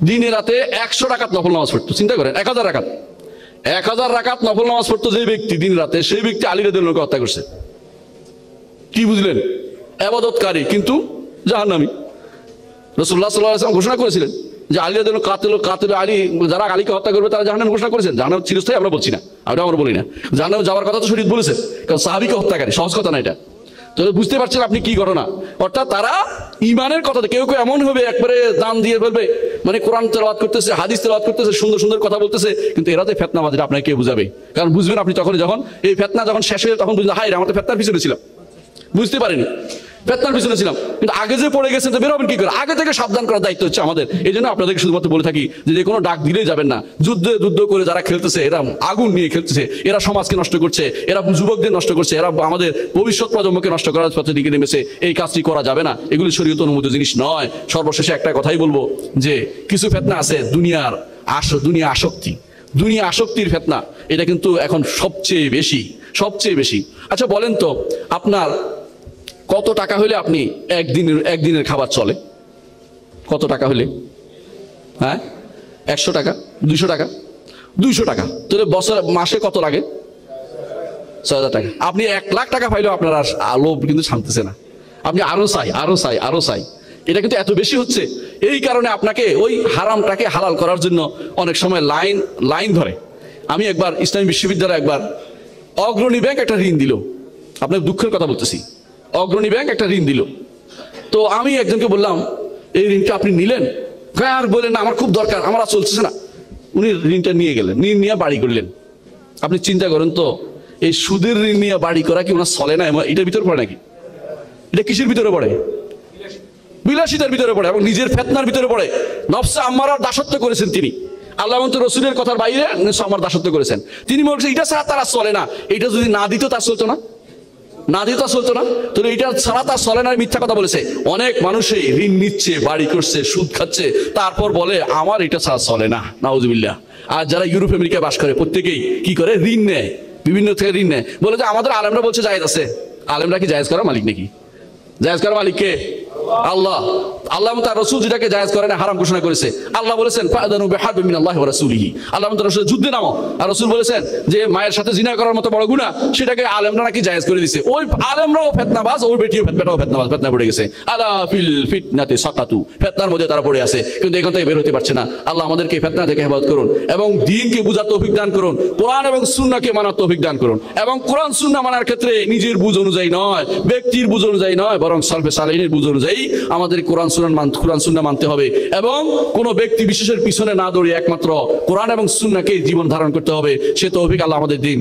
দিনে রাতে 100 রাকাত নফল নামাজ পড়তো। চিন্তা করেন, 1000 রাকাত নফল নামাজ পড়তো যে ব্যক্তি দিন রাতে, সেই ব্যক্তি আলী রাদিয়াল্লাহু আনহু হত্যা করছে। কি বুঝলেন? ইবাদতকারী কিন্তু জাহান্নামী। রাসূলুল্লাহ সাল্লাল্লাহু আলাইহি ওয়াসাল্লাম ঘোষণা করেছিলেন যে আলী রাদিয়াল্লাহু কাতিল আলী, যারা আলীকে হত্যা করবে তারা জাহান্নাম ঘোষণা করেছেন। জাহান্নাম চিরস্থায়ী আমরা বলছি না, আমরা বলি না। জাহান্নামে যাওয়ার কথা তো শরীয়ত বলেছে, কারণ সাহাবীকে হত্যাকারী, সহজ কথা না এটা। তো বুঝতে পারছেন আপনি কি ঘটনা? অর্থাৎ তারা ইমানের কথা, কেউ কেউ এমন হবে একবারে দান দিয়ে ফেলবে, মানে কোরআন তেলাওয়াত করতেছে, হাদিস তেলাওয়াত করতেছে, সুন্দর সুন্দর কথা বলতেছে, কিন্তু এরা তো ফিতনাবাজ। এটা আপনাকে কে বুঝাবে? কারণ বুঝবেন আপনি তখন, যখন এই ফিতনা যখন শেষ হয়ে, তখন বুঝলেন হায় আমরা তো ফিতনার পিছনে ছিলাম, বুঝতে পারিনি, ফিতনার পিছনে ছিলাম। কিন্তু আগে যে পড়ে গেছেন তো বেরোবেন কি করে? আগে থেকে সাবধান করার দায়িত্ব হচ্ছে আমাদের। এই জন্য আপনাদেরকে শুধুমাত্র বলে থাকি যে কোনো ডাক দিলেই যাবেন না। যুদ্ধ করে যারা খেলতেছে, এরা আগুন নিয়ে খেলতেছে, এরা সমাজকে নষ্ট করছে, এরা যুবকদের নষ্ট করছে, এরা আমাদের ভবিষ্যৎ প্রজন্মকে নষ্ট করার পথে দিকে নেমেছে। এই কাজটি করা যাবে না, এগুলি শরীয়ত অনুমোদিত জিনিস নয়। সর্বশেষে একটা কথাই বলবো যে কিছু ফিতনা আছে দুনিয়া আসক্তি, দুনিয়া আসক্তির ফিতনা, এটা কিন্তু এখন সবচেয়ে বেশি। আচ্ছা বলেন তো, আপনার কত টাকা হলে আপনি একদিনের খাবার চলে? কত টাকা হলে? হ্যাঁ, 100 টাকা, 200 টাকা, 200 টাকা। তাহলে মাসে কত লাগে? 6000 টাকা। আপনি 1 লাখ টাকা পাইলেও আপনার আর লোভ কিন্তু শান্তিছে না। আপনি আরো চাই। এটা কিন্তু এত বেশি হচ্ছে, এই কারণে আপনাকে ওই হারামটাকে হালাল করার জন্য অনেক সময় লাইন ধরে। আমি একবার ইসলামী বিশ্ববিদ্যালয়ে একবার অগ্রণী ব্যাংক একটা ঋণ দিল, আপনার দুঃখের কথা বলতেছি, অগ্রণী ব্যাংক একটা ঋণ দিল। তো আমি একজনকে বললাম, এই ঋণটা আপনি নিলেন? আর বললেন না, আমার খুব দরকার, আমার আর চলতেছে না। উনি ঋণটা নিয়ে গেলেন, নিয়ে বাড়ি করলেন। আপনি চিন্তা করেন তো, এই সুদের ঋণ নিয়ে বাড়ি করা কি ওনার চলে না? এটার ভিতরে পড়ে নাকি? এটা কিসের ভিতরে পড়ে? বিলাসিতার ভিতরে পড়ে এবং নিজের ফেতনার ভিতরে পড়ে। নফসে আম্মারার দাসত্ব করেছেন তিনি, আল্লাহ এবং রসুলের কথার বাইরে আমার দাসত্ব করেছেন। তিনি বলছেন এটা ছাড়া তারা চলে না। এটা যদি না দিত তার চলতো না, না দিত চলতো না। তো এটা ছাড়া তার চলে না, মিথ্যা কথা বলেছে। অনেক মানুষই ঋণ নিচ্ছে, বাড়ি করছে, সুদ খাচ্ছে, তারপর বলে আমার এটা ছাড়া চলে না, নাউজুবিল্লাহ। আর যারা ইউরোপ আমেরিকায় বাস করে প্রত্যেকেই কি করে, ঋণ নেয়, বিভিন্ন থেকে ঋণ নেয়। বলে যে আমাদের আলেমরা বলছে জায়েজ আছে। আলেমরা কি জায়েজ করার মালিক নাকি? জায়েজ করার মালিক কে? আল্লাহ। আল্লাহ তার রসুল যেটাকে জায়েজ করে না হারাম ঘোষণা করেছে। আল্লাহ বলেছেন ফাদানু বিহারবিন মিনাল্লাহি ওয়া রাসূলিহি, আল্লাহ তার রসুল যুদ্ধে নামো। আর রসুল বলেছেন যে মায়ের সাথে জিনা করার মতো বড় গুনাহ, সেটাকে আলেমরা নাকি জায়েজ করে দিয়েছে। ওই আলেমরাও ফিতনাবাজ, ওই বেটিও ফিতনাবাজ, ফিতনা পড়ে গেছে। আলা ফিল ফিতনাতি সাকাতু, ফিতনার মধ্যে তারা পড়ে আছে, কিন্তু এখান থেকে বের হতে পারছে না। আল্লাহ আমাদেরকে ফিতনা থেকে হেফাজত করুন এবং দ্বীনকে বুঝার তৌফিক দান করুন, কোরআন এবং সুন্নাহকে মানার তৌফিক দান করুন। এবং কোরআন সুন্নাহ মানার ক্ষেত্রে নিজের বুঝ অনুযায়ী নয়, ব্যক্তির বুঝ অনুযায়ী নয়, বরং সালফে সালেহিনের বুঝ অনুযায়ী আমাদের কোরআন সুন্নাহ মানতে হবে। এবং কোন ব্যক্তি বিশেষের পিছনে না দৌড়িয়ে একমাত্র কোরআন এবং সুন্নাহকে জীবন ধারণ করতে হবে। সে তৌফিক আল্লাহ আমাদের দিন।